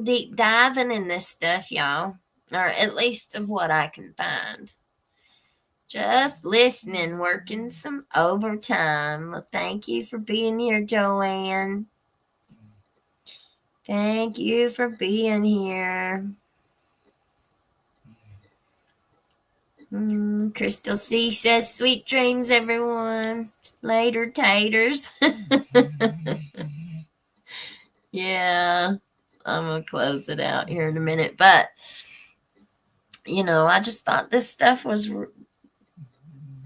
deep diving in this stuff, y'all. Or at least of what I can find. Just listening, working some overtime. Well, thank you for being here, Joanne. Thank you for being here. Crystal C says, sweet dreams, everyone. Later, taters. Yeah, I'm going to close it out here in a minute. But, you know, I just thought this stuff was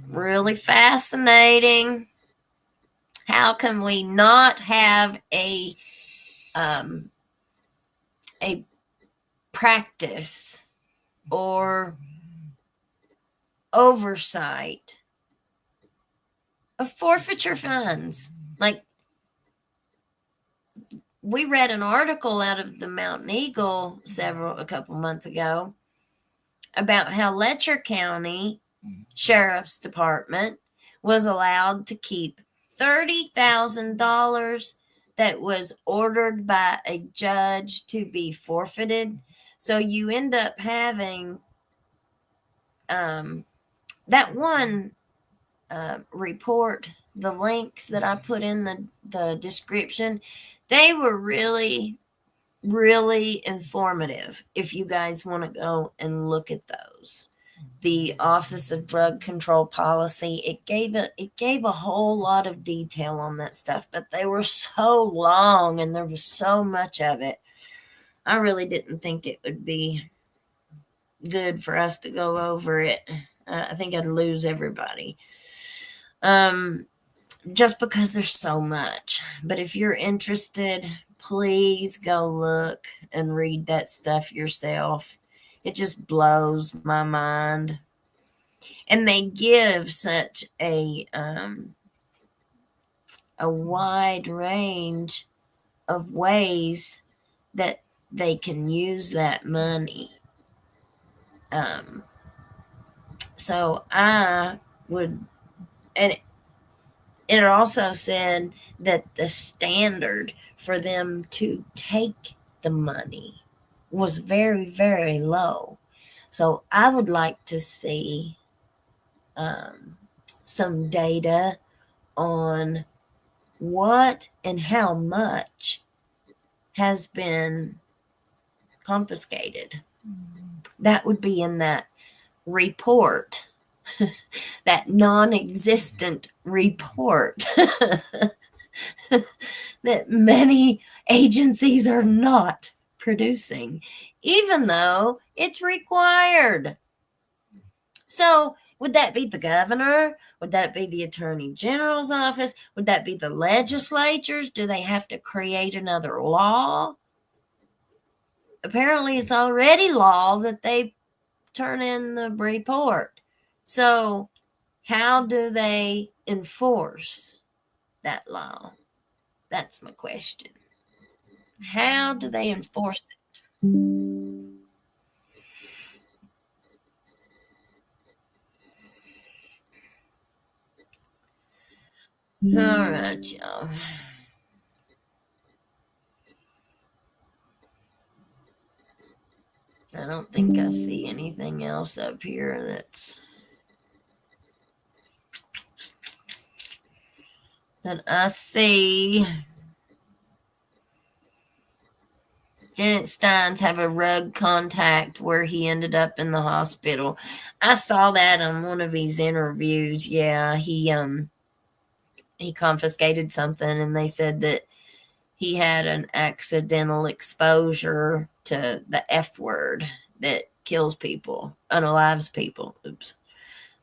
really fascinating. How can we not have a practice or oversight of forfeiture funds? Like, we read an article out of the Mountain Eagle a couple months ago about how Letcher County Sheriff's Department was allowed to keep $30,000 that was ordered by a judge to be forfeited. So you end up having that one report, the links that I put in the description, they were really, really informative if you guys want to go and look at those. The Office of Drug Control Policy, it gave a whole lot of detail on that stuff, but they were so long and there was so much of it. I really didn't think it would be good for us to go over it. I think I'd lose everybody. Just because there's so much. But if you're interested, please go look and read that stuff yourself. It just blows my mind. And they give such a wide range of ways that they can use that money. So I would, and it also said that the standard for them to take the money was very, very low. So I would like to see some data on what and how much has been confiscated. That would be in that report, that non existent report that many agencies are not producing, even though it's required. So, would that be the governor? Would that be the attorney general's office? Would that be the legislatures? Do they have to create another law? Apparently, it's already law that they turn in the report. So, how do they enforce that law? That's my question. How do they enforce it? All right, y'all. I don't think I see anything else up here that I see. Janet Steins have a rug contact where he ended up in the hospital. I saw that on one of his interviews. Yeah, he confiscated something, and they said that he had an accidental exposure to the F word that kills people, unalives people. Oops.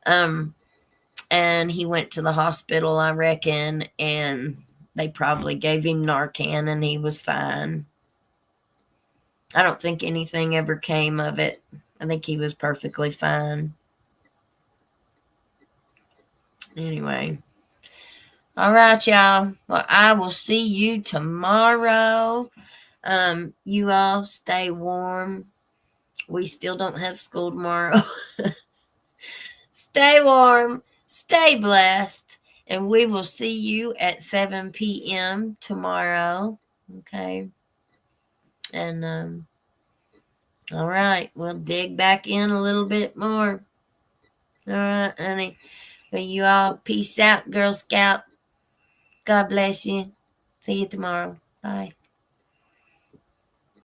And he went to the hospital, I reckon, and they probably gave him Narcan, and he was fine. I don't think anything ever came of it. I think he was perfectly fine. Anyway. All right, y'all. Well, I will see you tomorrow. You all stay warm. We still don't have school tomorrow. Stay warm. Stay blessed. And we will see you at 7 p.m. tomorrow. Okay. And all right, we'll dig back in a little bit more. All right, honey. Well, you all peace out, Girl Scout. God bless you. See you tomorrow. Bye.